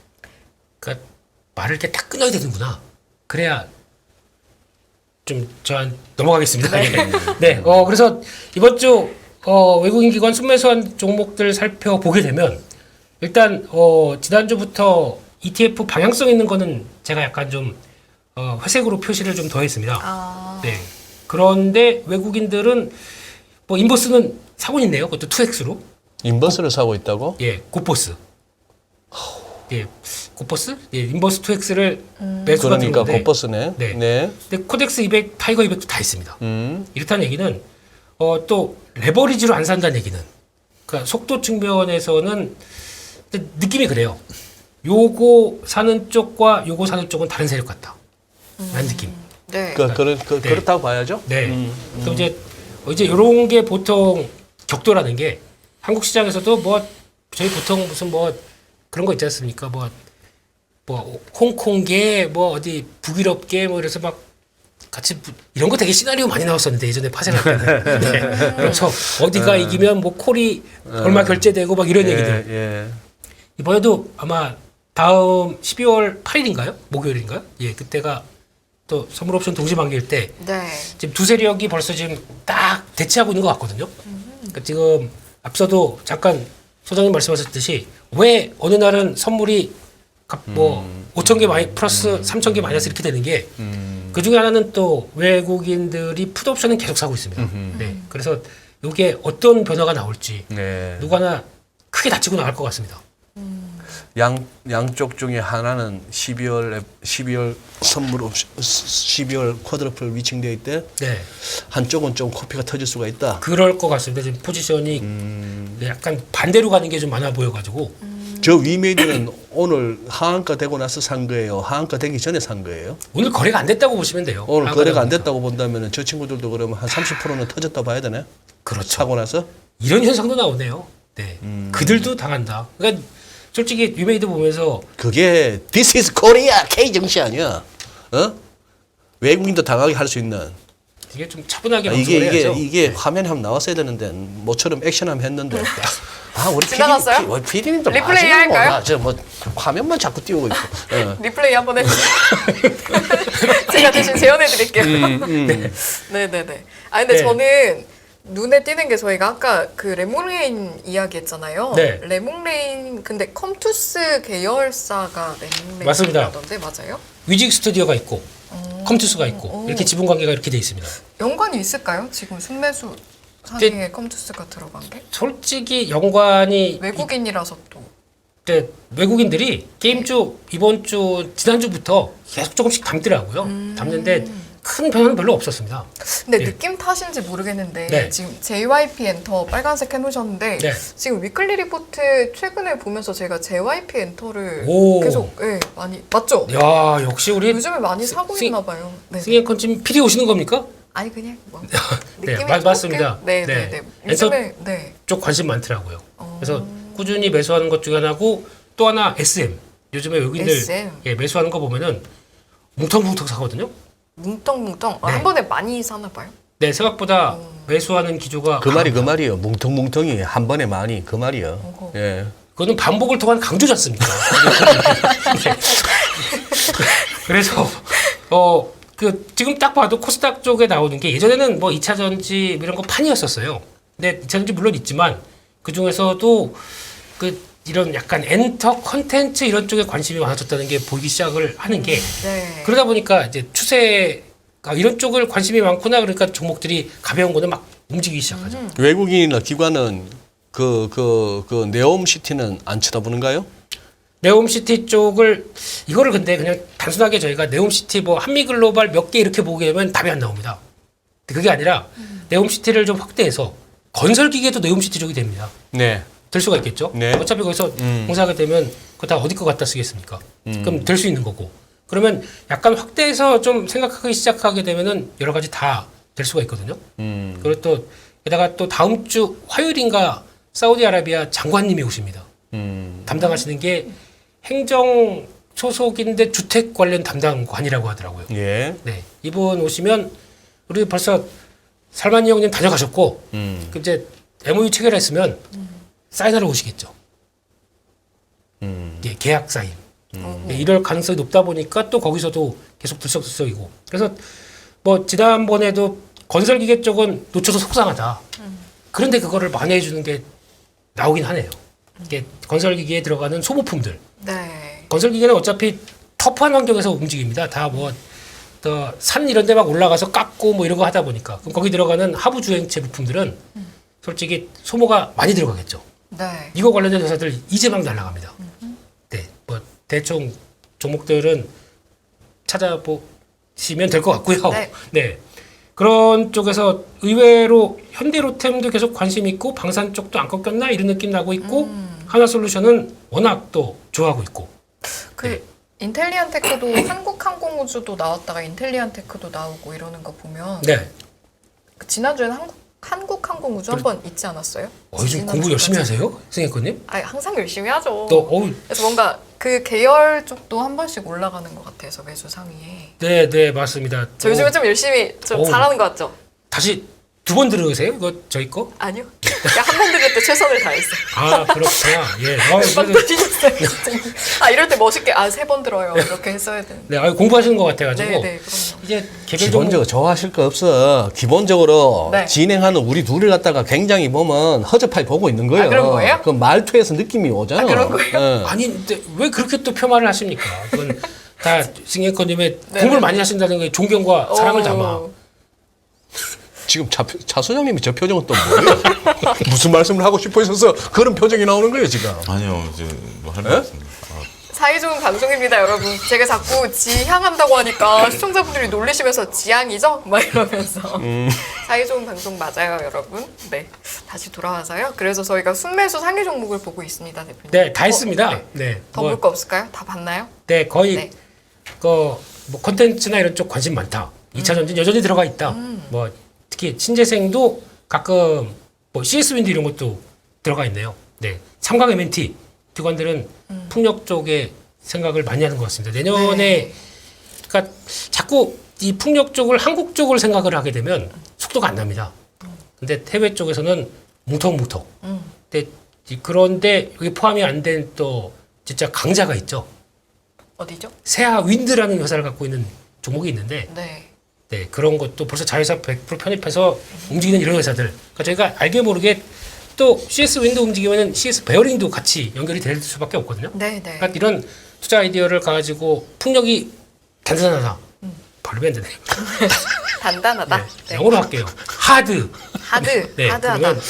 그러니까 말을 이렇게 딱 끊어야 되는구나. 그래야 좀 저한 넘어가겠습니다. 네. 그래서 이번 주 외국인 기관 순매수한 종목들 살펴보게 되면 일단 지난주부터 ETF 방향성 있는 거는 제가 약간 좀 회색으로 표시를 좀 더했습니다. 네. 그런데 외국인들은 뭐 인버스는 사고 있네요. 그것도 2X로. 인버스를 사고 있다고? 예, 고포스. 예, 고포스? 예, 인버스 2X를 매수가 그러니까 들어오는데 고버스네. 네. 네. 근데 코덱스 200, 타이거 200도 다 있습니다. 이렇다는 얘기는 또 레버리지로 안 산다는 얘기는 그러니까 속도 측면에서는 느낌이 그래요. 요거 사는 쪽과 요거 사는 쪽은 다른 세력 같다. 라는 느낌. 네. 그렇다고 봐야죠. 네. 또 이제 이런 게 보통 격도라는 게 한국 시장에서도 뭐 저희 보통 무슨 뭐 그런 거 있지 않습니까? 뭐 홍콩계 뭐 어디 북유럽계 뭐 이래서 막 같이 이런 거 되게 시나리오 많이 나왔었는데 예전에 파생할 때는. 네. 그래서 어디가 이기면 뭐 콜이 얼마 결제되고 막 이런 얘기들. 예. 이번에도 아마 다음 12월 8일인가요? 목요일인가요? 예, 그때가 또 선물 옵션 동시 만기일 때 네. 지금 두 세력이 벌써 지금 딱 대치하고 있는 것 같거든요. 그러니까 지금 앞서도 잠깐 소장님 말씀하셨듯이 왜 어느 날은 선물이 뭐 5,000개 플러스 3,000개 마이너스 이렇게 되는 게 그 중에 하나는 또 외국인들이 풋 옵션은 계속 사고 있습니다. 네. 그래서 이게 어떤 변화가 나올지 네. 누구 하나 크게 다치고 나갈 것 같습니다. 양쪽 중에 하나는 12월 선물 옵션 12월 쿼드러플 위칭되어 있대. 네. 한쪽은 좀 코피가 터질 수가 있다. 그럴 것 같습니다. 지금 포지션이 약간 반대로 가는 게 좀 많아 보여가지고 저 위메이드는 오늘 하한가 되고 나서 산 거예요. 하한가 되기 전에 산 거예요. 오늘 거래가 안 됐다고 보시면 돼요. 오늘 하한가 거래가 안 되니까. 됐다고 본다면 저 친구들도 그러면 한 30%는 터졌다 봐야 되네. 그렇죠. 사고 나서. 이런 현상도 나오네요. 네. 그들도 당한다. 그러니까 솔직히 위메이드 보면서 그게 This is Korea K 정시 아니야. 어? 외국인도 당하게 할 수 있는. 이게 좀 차분하게 이게 방송을 해야죠. 이게 화면에 한번 나왔어야 되는데 모처럼 액션하면 했는데. 우리 지나갔어요? PD님도 리플레이 할까요? 저뭐 화면만 자꾸 띄우고 있고. 리플레이 한번 해주세요. 제가 대신 재현해 드릴게요. 네네네. 아 근데 네. 저는 눈에 띄는 게 저희가 아까 그 레몬레인 이야기했잖아요. 네. 레몬레인 근데 컴투스 계열사가 맞습니다. 레몬레인이라던데 맞아요? 위직 스튜디오가 있고 컴투스가 있고 오. 이렇게 지분 관계가 이렇게 돼 있습니다. 연관이 있을까요? 지금 순매수 상위에 컴투스가 들어간 게? 솔직히 연관이 외국인이라서 또. 이제 외국인들이 게임주 이번 주 지난주부터 계속 조금씩 담더라고요. 담는데 큰 변화는 별로 없었습니다. 근데 네. 느낌 탓인지 모르겠는데 네. 지금 JYP 엔터 빨간색 해놓으셨는데 네. 지금 위클리 리포트 최근에 보면서 제가 JYP 엔터를 오. 계속 많이 맞죠? 야 역시 우리 요즘에 많이 사고 스- 있나 봐요. 네. 승객컨 지금 PD 오시는 겁니까? 아니 그냥 뭐 네, 느낌이 맞습니다. 네, 네. 네, 네. 엔터 요즘에 네. 쪽 관심 많더라고요. 그래서 꾸준히 매수하는 것 중에 하나고 또 하나 SM. 요즘에 외국인들 SM. 예, 매수하는 거 보면은 뭉텅뭉텅 사거든요. 뭉텅뭉텅 네. 한 번에 많이 사나 봐요. 네, 생각보다 매수하는 기조가 그 말이 그 강합니다. 말이에요. 뭉텅뭉텅이 한 번에 많이 그 말이요. 어허. 예. 그거는 반복을 통한 강조지 않습니까? 네. 그래서 그 지금 딱 봐도 코스닥 쪽에 나오는 게 예전에는 뭐 2차 전지 이런 거 판이었었어요. 근데 2차 전지 물론 있지만 그 중에서도 그 이런 약간 엔터 컨텐츠 이런 쪽에 관심이 많아졌다는 게 보이기 시작을 하는 게 네. 그러다 보니까 이제 추세가 이런 쪽을 관심이 많구나 그러니까 종목들이 가벼운 거는 막 움직이기 시작하죠. 외국인이나 기관은 그 네옴시티는 안 쳐다보는가요? 네옴시티 쪽을 이거를 근데 그냥 단순하게 저희가 네옴시티 뭐 한미글로벌 몇 개 이렇게 보게 되면 답이 안 나옵니다. 근데 그게 아니라 네옴시티를 좀 확대해서 건설기계도 네옴시티 쪽이 됩니다. 네. 될 수가 있겠죠. 네. 어차피 거기서 공사하게 되면 그거 다 어디 거 갖다 쓰겠습니까? 그럼 될 수 있는 거고. 그러면 약간 확대해서 좀 생각하기 시작하게 되면은 여러 가지 다 될 수가 있거든요. 그리고 또 게다가 또 다음 주 화요일인가 사우디아라비아 장관님이 오십니다. 담당하시는 게 행정 소속인데 주택 관련 담당관이라고 하더라고요. 예. 네, 이분 오시면 우리 벌써 살만이 형님 다녀가셨고 그 이제 MOU 체결했으면 사인하러 오시겠죠. 예, 계약 사인. 네, 이럴 가능성이 높다 보니까 또 거기서도 계속 들썩들썩이고. 그래서 뭐 지난번에도 건설기계 쪽은 놓쳐서 속상하다. 그런데 그거를 만회해 주는 게 나오긴 하네요. 이게 건설기계에 들어가는 소모품들. 네. 건설기계는 어차피 터프한 환경에서 움직입니다. 다 뭐 산 이런 데 막 올라가서 깎고 뭐 이런 거 하다 보니까 그럼 거기 들어가는 하부 주행체 부품들은 솔직히 소모가 많이 들어가겠죠. 네. 이거 관련된 회사들 이제 막 날아갑니다. 네, 뭐 대충 종목들은 찾아보시면 될 것 같고요. 네. 네. 그런 쪽에서 의외로 현대로템도 계속 관심 있고 방산 쪽도 안 꺾였나 이런 느낌 나고 있고 하나솔루션은 워낙 또 좋아하고 있고 그 인텔리안테크도 한국항공우주도 나왔다가 인텔리안테크도 나오고 이러는 거 보면 네. 그 지난주에는 한국항공우주 한 번 있지 않았어요? 요즘 공부 열심히 하세요, 승혜코님? 아 항상 열심히 하죠. 또 그래서 뭔가 그 계열 쪽도 한 번씩 올라가는 것 같아서 매주 상위에. 네 맞습니다. 저 요즘에 좀 열심히 좀 오. 잘하는 것 같죠? 다시 2번 들으세요? 이거 저희 거? 아니요. 한 번 들을 때 최선을 다했어요. 아 그렇구나. 예. 몇 번 들으셨어요? 진짜. 아 이럴 때 멋있게 3번 들어요. 이렇게 했어야 되는데. 네, 공부하시는 것 같아가지고 네, 그럼요. 이제 개별 기본적으로 종목 좋아하실 거 없어. 기본적으로 네. 진행하는 우리 둘을 갖다가 굉장히 보면 허접하게 보고 있는 거예요. 아, 그런 거예요? 그 말투에서 느낌이 오잖아. 아, 그런 거예요? 예. 아니 근데 왜 그렇게 또 폄하를 하십니까? 그건 다 승혜코님의 네. 공부를 많이 하신다는 게 존경과 사랑을 담아. 지금 차 소장님이 저 표정은 또 뭐예요? 무슨 말씀을 하고 싶어 있어서 그런 표정이 나오는 거예요, 지금. 아니요, 이제 뭐할 말 없습니다. 사이 좋은 방송입니다, 여러분. 제가 자꾸 지향한다고 하니까 시청자분들이 놀리시면서 지향이죠? 막 이러면서. 사이 좋은 방송 맞아요, 여러분. 네. 다시 돌아와서요. 그래서 저희가 순매수 상위 종목을 보고 있습니다, 대표님. 네, 다 했습니다. 네. 네. 더 볼 거 없을까요? 다 봤나요? 네, 거의 네. 뭐 콘텐츠나 이런 쪽 관심 많다. 2차 전지 여전히 들어가 있다. 뭐 특히 신재생도 가끔 뭐 CS 윈드 이런 것도 들어가 있네요. 네, 삼강 M&T 기관들은 풍력 쪽에 생각을 많이 하는 것 같습니다. 내년에 네. 그러니까 자꾸 이 풍력 쪽을 한국 쪽을 생각을 하게 되면 속도가 안 납니다. 근데 해외 쪽에서는 뭉텅뭉텅. 그런데 여기 포함이 안 된 또 진짜 강자가 있죠. 어디죠? 세아 윈드라는 회사를 갖고 있는 종목이 있는데 네. 네, 그런 것도 벌써 자회사 100% 편입해서 움직이는 이런 회사들. 그러니까 저희가 알게 모르게 또 CS 윈드 움직이면 CS 베어링도 같이 연결이 될 수밖에 없거든요. 네, 네. 그러니까 이런 투자 아이디어를 가지고 풍력이 단단하다. 발음이 안 되네. 단단하다. 네, 네. 영어로 할게요. 하드. 하드. 네, 하드하다. 그러면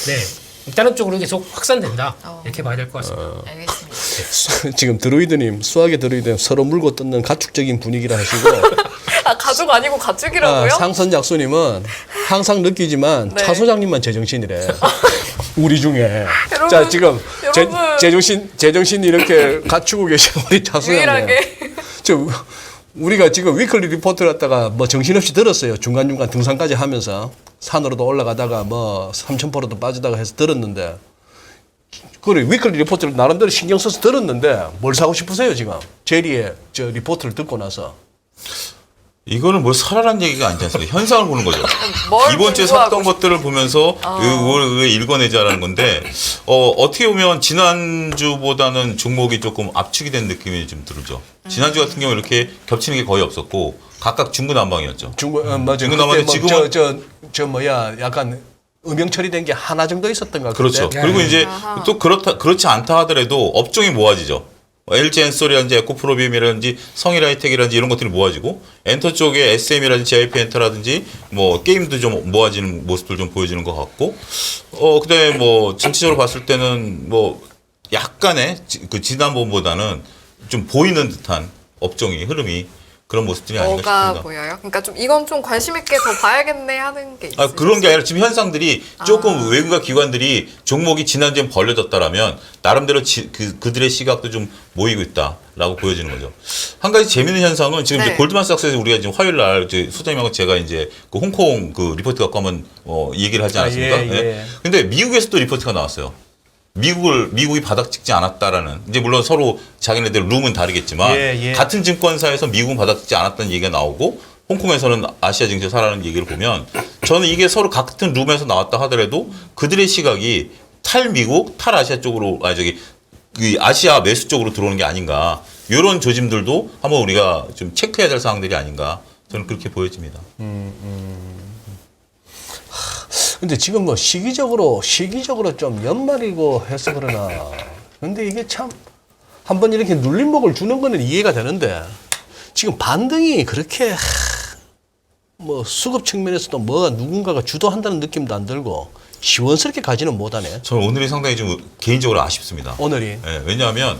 다른 쪽으로 계속 확산된다. 이렇게 봐야 될 것 같습니다. 알겠습니다. 지금 드로이드님, 수학의 드로이드님 서로 물고 뜯는 가축적인 분위기라 하시고 아, 가족 아니고 가축이라고요? 상선작수님은 항상 느끼지만 네. 차 소장님만 제정신이래. 우리 중에. 여러분, 자, 지금 여러분. 제정신이 이렇게 갖추고 계신 우리 차 소장님. 유일하게. 우리가 지금 위클리 리포트를 갖다가 뭐 정신없이 들었어요. 중간중간 등산까지 하면서 산으로도 올라가다가 뭐 3,000%도 빠지다가 해서 들었는데 그래 위클리 리포트를 나름대로 신경 써서 들었는데 뭘 사고 싶으세요 지금? 제리의 저 리포트를 듣고 나서. 이거는 뭐 사라란 얘기가 아니지 않습니까? 현상을 보는 거죠. 뭘 이번 주에 공부하고 샀던 것들을 보면서 이걸 왜 읽어내자라는 건데 어떻게 보면 지난주보다는 종목이 조금 압축이 된 느낌이 좀 들죠. 지난주 같은 경우 이렇게 겹치는 게 거의 없었고 각각 중구난방이었죠. 맞아요. 중구난방인데 지금은 저 뭐야 약간 음영 처리된 게 하나 정도 있었던 것 같은데. 그렇죠. 그리고 이제 또 그렇지 않다 하더라도 업종이 모아지죠. LG 엔솔이라든지 에코프로비움이라든지 성일하이텍이라든지 이런 것들이 모아지고 엔터 쪽에 SM이라든지 JYP 엔터라든지 뭐 게임도 좀 모아지는 모습들 좀 보여지는 것 같고 그다음에 뭐 전체적으로 봤을 때는 뭐 약간의 그 지난번보다는 좀 보이는 듯한 업종이 흐름이 그런 모습들이 아닌가 뭐가 싶습니다. 보여요? 그러니까 좀 이건 좀 관심 있게 더 봐야겠네 하는 게 있어요. 그런 게 아니라 지금 현상들이 조금 외국과 기관들이 종목이 지난주에 벌려졌다라면 나름대로 그들의 시각도 좀 모이고 있다라고 보여지는 거죠. 한 가지 재미있는 현상은 지금 네. 이제 골드만삭스에서 우리가 지금 화요일 날 소장님하고 제가 이제 그 홍콩 그 리포트 갖고 한번 얘기를 하지 않았습니까? 예. 네. 근데 미국에서도 리포트가 나왔어요. 미국이 바닥 찍지 않았다라는 이제 물론 서로 자기네들 룸은 다르겠지만 예. 같은 증권사에서 미국은 바닥 찍지 않았다는 얘기가 나오고 홍콩에서는 아시아 증시에 살아는 얘기를 보면 저는 이게 서로 같은 룸에서 나왔다 하더라도 그들의 시각이 탈미국, 탈아시아 쪽으로 그 아시아 매수 쪽으로 들어오는 게 아닌가 이런 조짐들도 한번 우리가 좀 체크해야 될 사항들이 아닌가 저는 그렇게 보여집니다. 근데 지금 뭐 시기적으로 좀 연말이고 해서 그러나 근데 이게 참 한번 이렇게 눌림목을 주는 거는 이해가 되는데 지금 반등이 그렇게 뭐 수급 측면에서도 뭐가 누군가가 주도한다는 느낌도 안 들고 시원스럽게 가지는 못하네. 저는 오늘이 상당히 좀 개인적으로 아쉽습니다. 오늘이. 네, 왜냐하면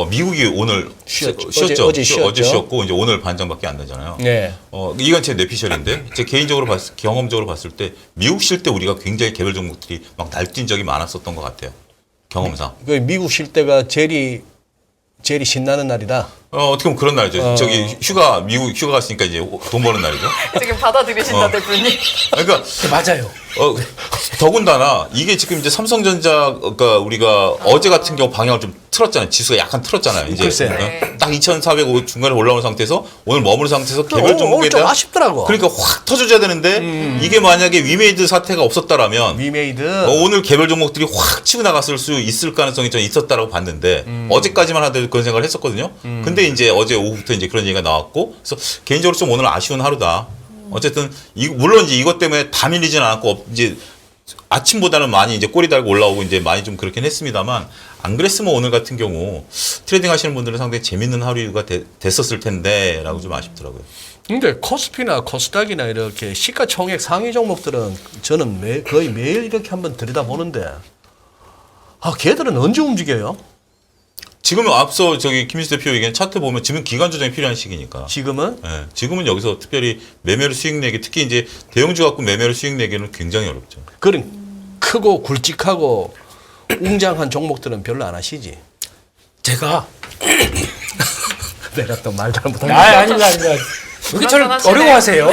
미국이 오늘 쉬었죠. 어제 쉬었고 이제 오늘 반장밖에 안 되잖아요. 네. 이건 제 뇌피셜인데 제 개인적으로 경험적으로 봤을 때 미국 쉴 때 우리가 굉장히 개별 종목들이 막 날뛴 적이 많았었던 것 같아요. 경험상. 그 미국 쉴 때가 제리 신나는 날이다. 어떻게 보면 그런 날이죠. 저기 미국 휴가 갔으니까 이제 돈 버는 날이죠. 지금 받아들이신다 대표님. 그러니까 네, 맞아요. 더군다나 이게 지금 이제 삼성전자가 우리가 어제 같은 경우 방향을 좀 틀었잖아요. 지수가 약간 틀었잖아요. 이제 글쎄. 네. 딱 2,405 중간에 올라오는 상태에서 오늘 머무는 상태에서 개별 오늘 종목에 좀 대한 아쉽더라고. 그러니까 확 터져줘야 되는데 이게 만약에 위메이드 사태가 없었다라면 위메이드. 오늘 개별 종목들이 확 치고 나갔을 수 있을 가능성이 좀 있었다라고 봤는데 어제까지만 하더라도 그런 생각을 했었거든요. 근데 이제 어제 오후부터 이제 그런 얘기가 나왔고 그래서 개인적으로 좀 오늘 아쉬운 하루다. 어쨌든 물론 이제 이것 때문에 다 밀리지는 않았고 이제 아침보다는 많이 이제 꼬리 달고 올라오고 이제 많이 좀 그렇긴 했습니다만 안 그랬으면 오늘 같은 경우 트레이딩 하시는 분들은 상당히 재밌는 하루가 됐었을 텐데라고 좀 아쉽더라고요. 근데 코스피나 코스닥이나 이렇게 시가총액 상위 종목들은 저는 거의 매일 이렇게 한번 들여다보는데 걔들은 언제 움직여요? 지금은 앞서 저기 김희수 대표 얘기한 차트 보면 지금 기간 조정이 필요한 시기니까. 지금은? 네, 지금은 여기서 특별히 매매를 수익 내기 특히 이제 대형주 갖고 매매를 수익 내기는 굉장히 어렵죠. 그런 크고 굵직하고 웅장한 종목들은 별로 안 하시지. 제가 내가 또 말 잘못한 아닙니다. 여기 저를 불안하시네. 어려워하세요.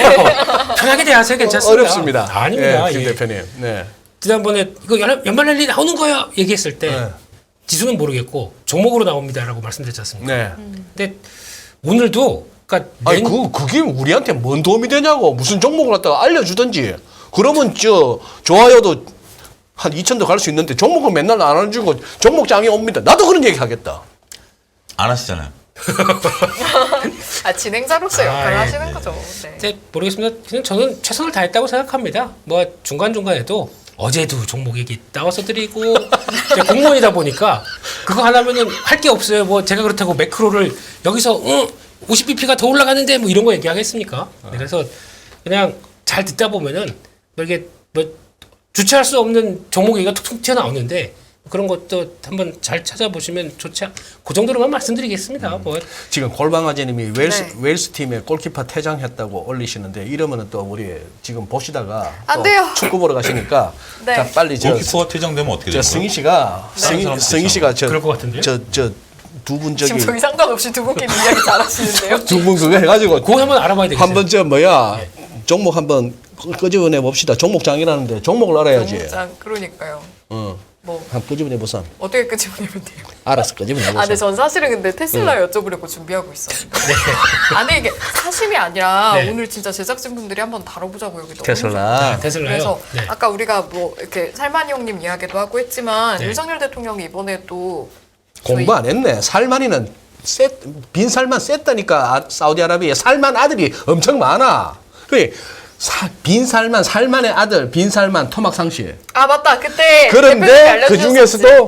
편하게 대하세요. 괜찮습니다. 어렵습니다. 아닙니다. 김 예. 대표님. 네. 지난번에 이거 연말 랠리 나오는 거예요. 얘기했을 때 네. 지수는 모르겠고 종목으로 나옵니다라고 말씀드렸지 않습니까? 네. 근데 오늘도 그러니까 아니 그게 우리한테 뭔 도움이 되냐고. 무슨 종목을 갖다가 알려주든지. 그러면 좋아요도 한 2,000도 갈 수 있는데 종목은 맨날 안 알려주고 종목장이 옵니다. 나도 그런 얘기 하겠다. 안 하시잖아요. 진행자로서 역할을 예. 하시는 거죠. 네. 이제 모르겠습니다. 그냥 저는 최선을 다했다고 생각합니다. 뭐 중간중간에도 어제도 종목 얘기 나와서 드리고 이제 공무원이다 보니까 그거 하나면은 할 게 없어요. 뭐 제가 그렇다고 매크로를 여기서 50bp가 더 올라가는데 뭐 이런 거 얘기하겠습니까? 네, 그래서 그냥 잘 듣다 보면은 뭐 이게 뭐 주체할 수 없는 종목 얘기가 툭툭 튀어나오는데 그런 것도 한번 잘 찾아보시면 좋지 그 정도로만 말씀드리겠습니다. 뭐 지금 골방아재님이 웨일스, 네. 웨일스 팀의 골키퍼 퇴장했다고 올리시는데 이러면은 또 우리 지금 보시다가 안 또 돼요. 축구 보러 가시니까 네. 자, 빨리 골키퍼가 퇴장되면 어떻게 되는 저 거예요? 승희 씨가 승희 씨가 그럴 것 같은데요? 저 두 분 저기 지금 저희 상관없이 두 분끼리 이야기 잘하시는데요. 두 분 그거 해가지고 그거 한번 알아봐야 되겠어요. 한번 종목 한번 끄집어내 봅시다. 종목장이라는데 종목을 알아야지. 장 그러니까요. 뭐 한번 끄집어내 보삼. 어떻게 끄집어내면 돼요? 알았어, 끄집어내 보삼. 근데 전 사실은 근데 테슬라 여쭤보려고 준비하고 있었는데. 아니 이게 사심이 아니라 네. 오늘 진짜 제작진분들이 한번 다뤄보자고 여기 너무 테슬라. 테슬라요. 그래서 네. 아까 우리가 뭐 이렇게 살만이 형님 이야기도 하고 했지만 네. 윤석열 대통령이 이번에 또 공부 안 했네. 살만이는 빈살만 셌다니까. 사우디아라비아에 살만 아들이 엄청 많아. 그래 빈살만 살만의 아들 빈살만 토막상시. 아 맞다 그때 대표님이 그런데 그 알려주셨었지. 중에서도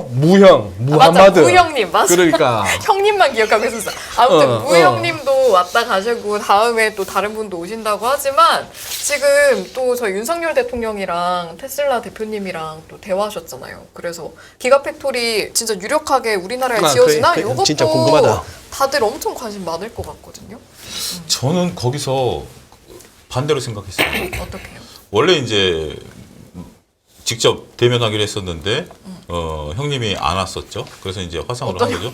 무함마드. 맞아, 무형님 맞아. 그러니까 형님만 기억하고 있었어. 아무튼 어, 무형님도 왔다 가시고 다음에 또 다른 분도 오신다고 하지만 지금 또 저희 윤석열 대통령이랑 테슬라 대표님이랑 또 대화하셨잖아요. 그래서 기가팩토리 진짜 유력하게 우리나라에 지어지나 이것도 진짜 궁금하다. 다들 엄청 관심 많을 것 같거든요. 저는 거기서 반대로 생각했어요. 어떻게요? 원래 이제 직접 대면하기로 했었는데 형님이 안 왔었죠. 그래서 이제 화상으로 한 거죠.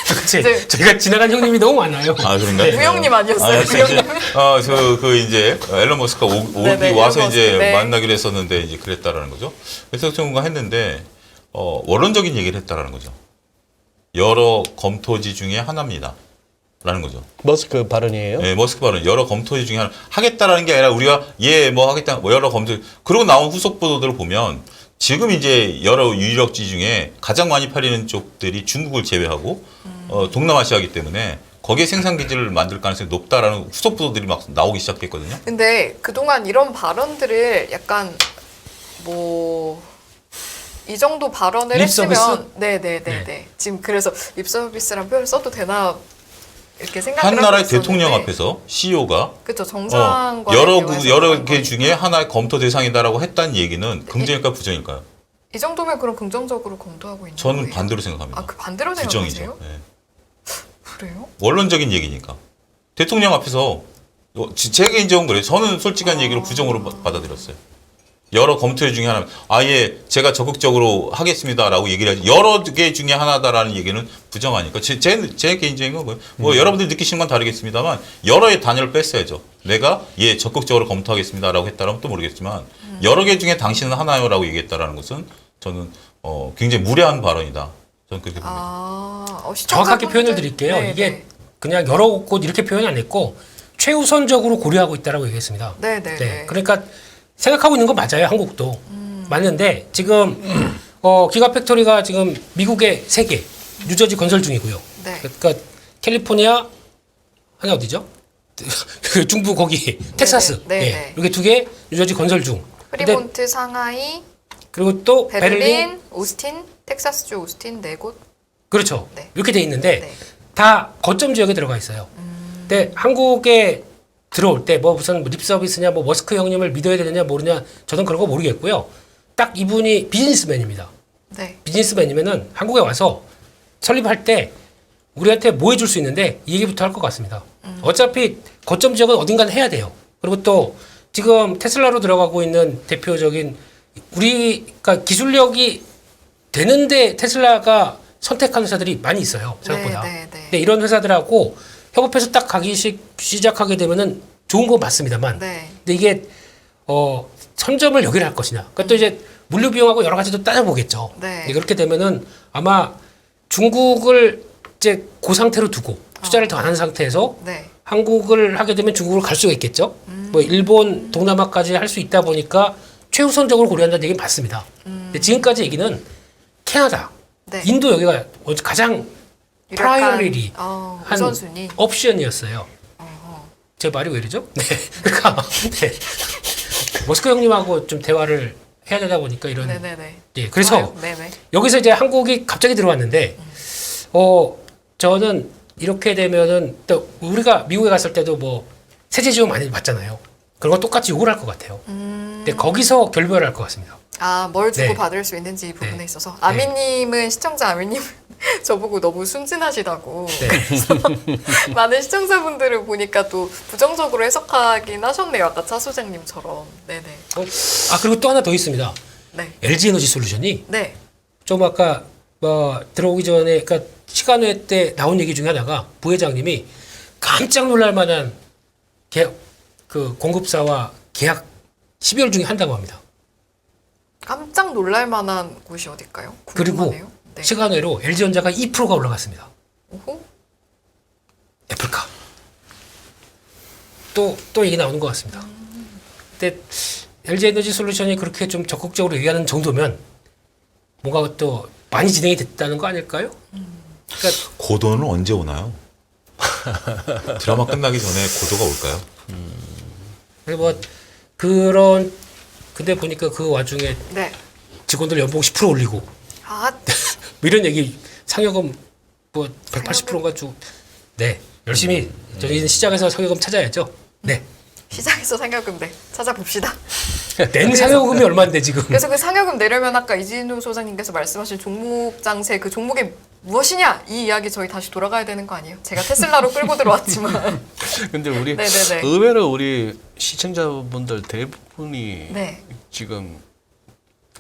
그치. 이제- 저희가 지나간 형님이 너무 많아요. 아 그런가요? 무형님 아니었어요? 무형님. 그 이제 앨런 머스크가 네네, 와서 앨런 이제 머스크, 네. 만나기로 했었는데 이제 그랬다라는 거죠. 그래서 정부가 했는데 원론적인 얘기를 했다라는 거죠. 여러 검토지 중에 하나입니다. 라는 거죠. 머스크 발언이에요. 네, 머스크 발언 여러 검토지 중에 하나 하겠다라는 게 아니라 우리가 뭐 하겠다 뭐 여러 검토 그러고 나온 후속 보도들을 보면 지금 이제 여러 유력지 중에 가장 많이 팔리는 쪽들이 중국을 제외하고 동남아시아이기 때문에 거기에 생산 기지를 만들 가능성이 높다라는 후속 보도들이 막 나오기 시작했거든요. 근데 그동안 이런 발언들을 약간 뭐 이 정도 발언을 립서비스? 했으면 네네네네 지금 그래서 립서비스란 표현을 써도 되나 이렇게 생각을 한 하고 나라의 있었는데. 대통령 앞에서 CEO가 그쵸 정상과 여러 개 중에 하나의 검토 대상이다라고 했다는 얘기는 긍정일까 부정일까요? 이 정도면 그럼 긍정적으로 검토하고 있는 저는 거예요? 반대로 생각합니다. 그 반대로 부정이죠. 생각하세요? 네. 그래요? 원론적인 얘기니까 대통령 앞에서 제 개인적인 그래요. 저는 솔직한 얘기로 부정으로 받아들였어요. 여러 검토 중에 하나. 아예 제가 적극적으로 하겠습니다라고 얘기를 하지. 여러 개 중에 하나다라는 얘기는 부정하니까 제 개인적인 건 뭐 여러분들 느끼시는 건 다르겠습니다만 여러의 단위를 뺐어야죠. 내가 적극적으로 검토하겠습니다라고 했다라면 또 모르겠지만 여러 개 중에 당신은 하나요라고 얘기했다라는 것은 저는 굉장히 무례한 발언이다. 저는 그렇게 봅니다. 정확하게 표현을 드릴게요. 네, 이게 네. 그냥 여러 곳 이렇게 표현 안 했고 최우선적으로 고려하고 있다라고 얘기했습니다. 네. 그러니까 생각하고 있는 건 맞아요. 한국도 맞는데 지금 기가팩토리가 지금 미국에 3개, 뉴저지 건설 중이고요. 네. 그러니까 캘리포니아 하나 어디죠? 그 중부 거기 텍사스. 네. 예. 이렇게 2개 뉴저지 건설 중. 근데 프리몬트, 상하이, 그리고 또 베를린, 오스틴, 텍사스주 오스틴 4곳. 그렇죠. 네. 이렇게 돼 있는데 네. 다 거점 지역에 들어가 있어요. 근데 한국에 들어올 때 뭐 무슨 립 서비스냐 뭐 머스크 형님을 믿어야 되느냐 모르냐 저는 그런 거 모르겠고요. 딱 이분이 비즈니스맨입니다. 네. 비즈니스맨이면은 한국에 와서 설립할 때 우리한테 뭐 해줄 수 있는데 이 얘기부터 할 것 같습니다. 어차피 거점 지역은 어딘가는 해야 돼요. 그리고 또 지금 테슬라로 들어가고 있는 대표적인 우리가 기술력이 되는데 테슬라가 선택하는 회사들이 많이 있어요. 생각보다. 네. 근데 이런 회사들하고 협업해서 딱 가기 시작하게 되면은 좋은 건 맞습니다만. 네. 근데 이게 선점을 여기를 할 것이냐. 그러니까 또 이제 물류 비용하고 여러 가지도 따져보겠죠. 네. 그렇게 되면은 아마 중국을 이제 그 상태로 두고 투자를 더 안 한 상태에서 네. 한국을 하게 되면 중국으로 갈 수가 있겠죠. 뭐 일본, 동남아까지 할 수 있다 보니까 최우선적으로 고려한다는 얘기는 맞습니다. 근데 지금까지 얘기는 캐나다, 네. 인도 여기가 가장 프라이어리티 한 우선순위. 옵션이었어요. 제 말이 왜 이러죠? 네. 그러니까 네. 머스크 형님하고 좀 대화를 해야 되다 보니까 이런. 네네네. 예. 그래서 좋아요. 네네. 여기서 이제 한국이 갑자기 들어왔는데, 저는 이렇게 되면은 또 우리가 미국에 갔을 때도 뭐 세제 지원 많이 받잖아요. 그런 거 똑같이 요구를 할 것 같아요. 근데 거기서 결별을 할 것 같습니다. 뭘 주고 네. 받을 수 있는지 이 부분에 네. 있어서 아미님은 시청자 아미님은 저보고 너무 순진하시다고 네. 그래서 많은 시청자분들을 보니까 또 부정적으로 해석하긴 하셨네요. 아까 차 소장님처럼. 네네. 그리고 또 하나 더 있습니다. 네. LG 에너지 솔루션이 네. 좀 아까 들어오기 전에 그러니까 시간회 때 나온 얘기 중에 하나가 부회장님이 깜짝 놀랄 만한 그 공급사와 계약 12월 중에 한다고 합니다. 깜짝 놀랄 만한 곳이 어딜까요? 그리고 궁금하네요. 네. 시간외로 LG전자가 2%가 올라갔습니다. 오호. 애플카. 또 얘기 나오는 것 같습니다. 근데 LG 에너지 솔루션이 그렇게 좀 적극적으로 얘기하는 정도면 뭔가 또 많이 진행이 됐다는 거 아닐까요? 그러니까 고도는 언제 오나요? 드라마 끝나기 전에 고도가 올까요? 뭐 그런 근데 보니까 그 와중에 네. 직원들 연봉 10% 올리고 아, 뭐 이런 얘기 상여금 뭐 180%인가 주. 네 열심히 저희는 시장에서 상여금 찾아야죠. 네. 시장에서 상여금 찾아봅시다. 낸 상여금이 얼마인데 지금? 그래서 그 상여금 내려면 아까 이진우 소장님께서 말씀하신 종목 장세 그 종목이 무엇이냐 이 이야기 저희 다시 돌아가야 되는 거 아니에요? 제가 테슬라로 끌고 들어왔지만. 근데 우리 네네네. 의외로 우리 시청자분들 대부분이 네. 지금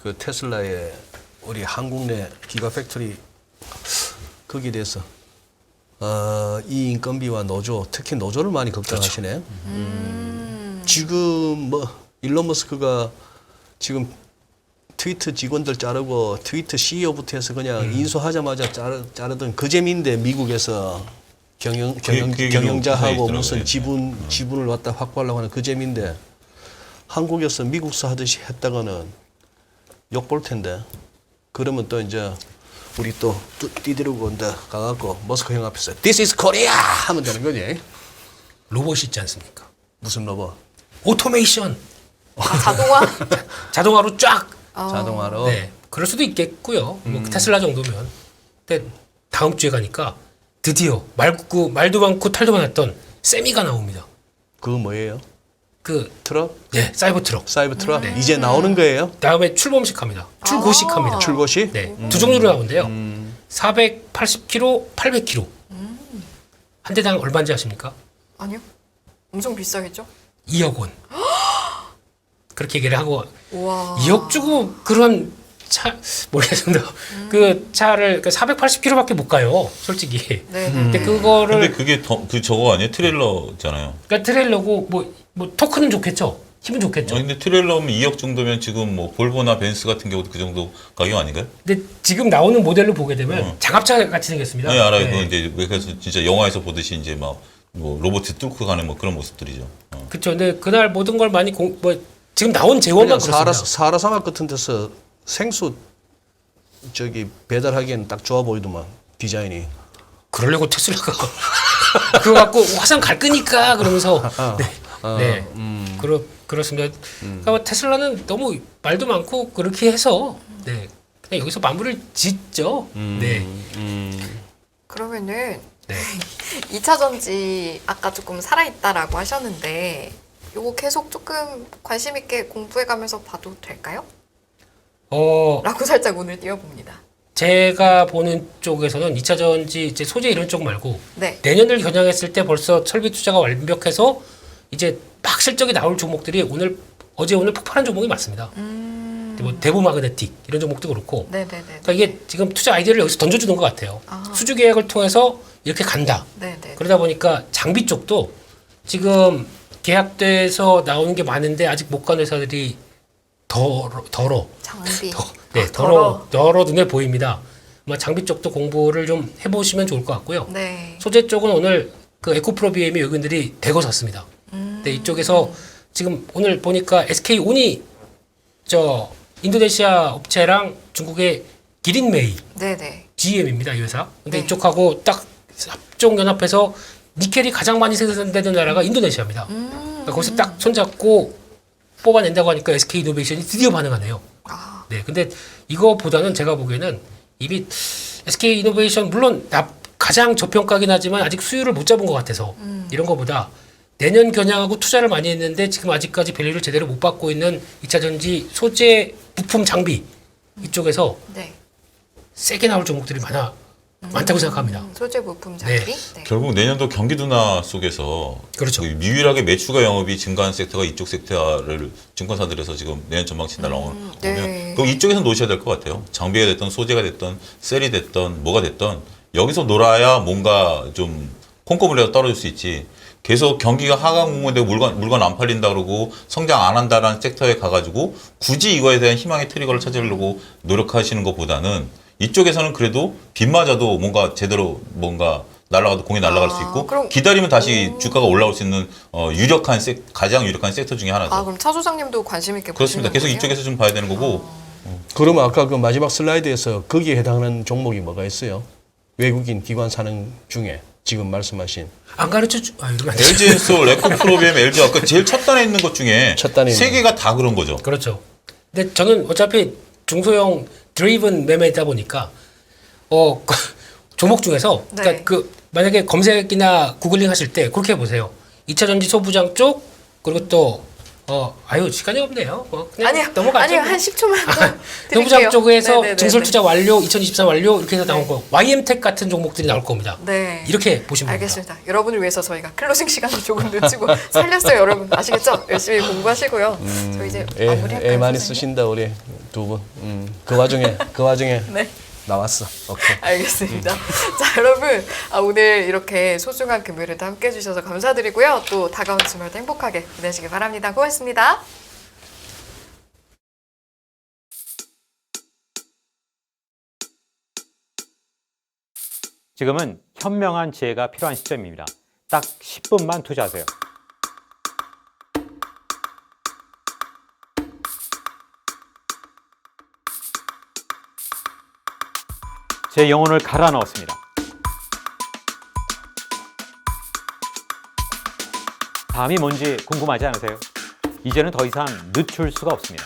그 테슬라의 우리 한국 내 기가팩토리 거기에 대해서 이 인건비와 노조, 특히 노조를 많이 걱정하시네. 지금 뭐 일론 머스크가 지금 트위터 직원들 자르고 트위터 CEO부터 해서 그냥 인수하자마자 자르던 그 재미인데 미국에서 경영자하고 있더라고요. 무슨 지분을 갖다 확보하려고 하는 그 재미인데 한국에서 미국서 하듯이 했다가는 욕 볼 텐데 그러면 또 이제 우리 또 뛰들고 온다 가갖고 머스크 형 앞에서 This is Korea 하면 되는 거지. 로봇이 있지 않습니까? 무슨 로봇? 오토메이션 자동화. 자동화로 쫙. 자동화로. 네, 그럴 수도 있겠고요. 뭐 테슬라 정도면. 근데 다음 주에 가니까 드디어 말도 많고 탈도 많았던 세미가 나옵니다. 그거 뭐예요? 그 트럭? 네, 사이버 트럭. 사이버 트럭? 이제 나오는 거예요? 다음에 출범식합니다. 출고식합니다. 출고시? 네, 두 종류로 나온대요. 480km, 800km. 한 대당 얼마인지 아십니까? 아니요. 엄청 비싸겠죠? 2억 원. 그렇게 얘기를 하고 우와. 2억 주고 그런 차 모르겠습니다. 그 차를 480km밖에 못 가요, 솔직히. 네. 근데 그거를 근데 그게 저거 아니에요? 트레일러잖아요. 그러니까 트레일러고 뭐 토크는 좋겠죠. 힘은 좋겠죠. 근데 트레일러면 2억 정도면 지금 뭐 볼보나 벤츠 같은 경우도 그 정도 가격 아닌가요? 근데 지금 나오는 모델로 보게 되면 장갑차 같이 생겼습니다. 네, 알아요. 네. 그건 이제 그래서 진짜 영화에서 보듯이 이제 막 뭐 로봇 뚫고 가는 뭐 그런 모습들이죠. 그렇죠. 근데 그날 모든 걸 많이 지금 나온 재원만 그냥 그렇습니다. 사하라 사막 같은 데서 생수 저기 배달하기에는 딱 좋아 보이더만 디자인이. 그러려고 테슬라가 그거 갖고 화성 갈 거니까 그러면서 네, 그렇습니다. 그러니까 테슬라는 너무 말도 많고 그렇게 해서 네, 그냥 여기서 마무리를 짓죠. 네. 그러면은 네. 2차 전지 아까 조금 살아있다라고 하셨는데 요거 계속 조금 관심 있게 공부해가면서 봐도 될까요? 라고 살짝 오늘 띄워봅니다. 제가 보는 쪽에서는 2차 전지 이제 소재 이런 쪽 말고 네. 내년을 겨냥했을 때 벌써 설비 투자가 완벽해서 이제 막 실적이 나올 종목들이 어제 오늘 폭발한 종목이 많습니다. 뭐 대부 마그네틱 이런 종목도 그렇고. 네네네. 그러니까 이게 지금 투자 아이디어를 여기서 던져주는 것 같아요. 아. 수주 계약을 통해서 이렇게 간다. 네네. 그러다 보니까 장비 쪽도 지금 계약돼서 나오는 게 많은데 아직 못 간 회사들이 덜어. 장비. 네, 덜어. 덜어 눈에 보입니다. 아마 장비 쪽도 공부를 좀 해보시면 좋을 것 같고요. 네. 소재 쪽은 오늘 그 에코프로 BM이 외국인들이 대거 샀습니다. 근데 이쪽에서 지금 오늘 보니까 SK온이 인도네시아 업체랑 중국의 기린메이 네네. GM입니다, 이 회사. 근데 네. 이쪽하고 딱 합종 연합해서 니켈이 가장 많이 생산되는 나라가 인도네시아입니다. 그러니까 거기서 딱 손잡고 뽑아낸다고 하니까 SK 이노베이션이 드디어 반응하네요. 아. 네, 근데 이거보다는 제가 보기에는 이미 SK 이노베이션 물론 가장 저평가긴 하지만 아직 수율을 못 잡은 것 같아서 이런 거보다 내년 겨냥하고 투자를 많이 했는데 지금 아직까지 밸류를 제대로 못 받고 있는 2차 전지 소재 부품 장비 이쪽에서 네. 세게 나올 종목들이 많다고 생각합니다. 소재 부품 장비. 네. 네. 결국 내년도 경기 둔화 속에서 그렇죠. 유일하게 매출과 영업이 증가한 섹터가 이쪽 섹터를 증권사들에서 지금 내년 전망치 나오면 네. 그럼 이쪽에서 놓으셔야 될 것 같아요. 장비가 됐던 소재가 됐던 셀이 됐던 뭐가 됐던 여기서 놀아야 뭔가 좀 콩고물레가 떨어질 수 있지. 계속 경기가 하강 공고인데 물건 안 팔린다 그러고 성장 안 한다라는 섹터에 가가지고 굳이 이거에 대한 희망의 트리거를 찾으려고 노력하시는 것보다는 이쪽에서는 그래도 빗 맞아도 뭔가 제대로 뭔가 날아가도 공이 날아갈 수 있고 그럼- 기다리면 다시 주가가 올라올 수 있는 가장 유력한 섹터 중에 하나죠. 아 그럼 차 소장님도 관심 있게 그렇습니다. 보시는 계속 거예요? 이쪽에서 좀 봐야 되는 거고 그러면 아까 그 마지막 슬라이드에서 거기에 해당하는 종목이 뭐가 있어요? 외국인 기관 사는 중에 지금 말씀하신 안 가르쳐 이러면 안 되죠. LG엔솔, 에코프로비엠, LG 아까 제일 첫 단에 있는 것 중에 첫 단에 세 있는 개가 다 그런 거죠. 그렇죠. 근데 저는 어차피 중소형 드리븐 매매다 보니까 종목 중에서 네. 그러니까 만약에 검색이나 구글링 하실 때 그렇게 해보세요. 2차 전지 소부장 쪽 그리고 또 시간이 없네요. 그냥 아니요. 넘어가죠. 아니요. 한 10초만 더 드릴게요. 소부장 쪽에서 네네네네. 증설 투자 완료, 2024 완료 이렇게 해서 나온 거. YM텍 같은 종목들이 나올 겁니다. 네. 이렇게 보시면 됩니다. 알겠습니다. 여러분을 위해서 저희가 클로징 시간을 조금 늦추고 살렸어요, 여러분. 아시겠죠? 열심히 공부하시고 저 이제 마무리할까요? 애 많이 선생님? 쓰신다 우리 두 분. 그 와중에 네. 나왔어. 오케이. 알겠습니다. 자, 여러분 오늘 이렇게 소중한 금요일에도 함께 해주셔서 감사드리고요. 또 다가온 주말도 행복하게 보내시기 바랍니다. 고맙습니다. 지금은 현명한 지혜가 필요한 시점입니다. 딱 10분만 투자하세요. 제 영혼을 갈아 넣었습니다. 다음이 뭔지 궁금하지 않으세요? 이제는 더 이상 늦출 수가 없습니다.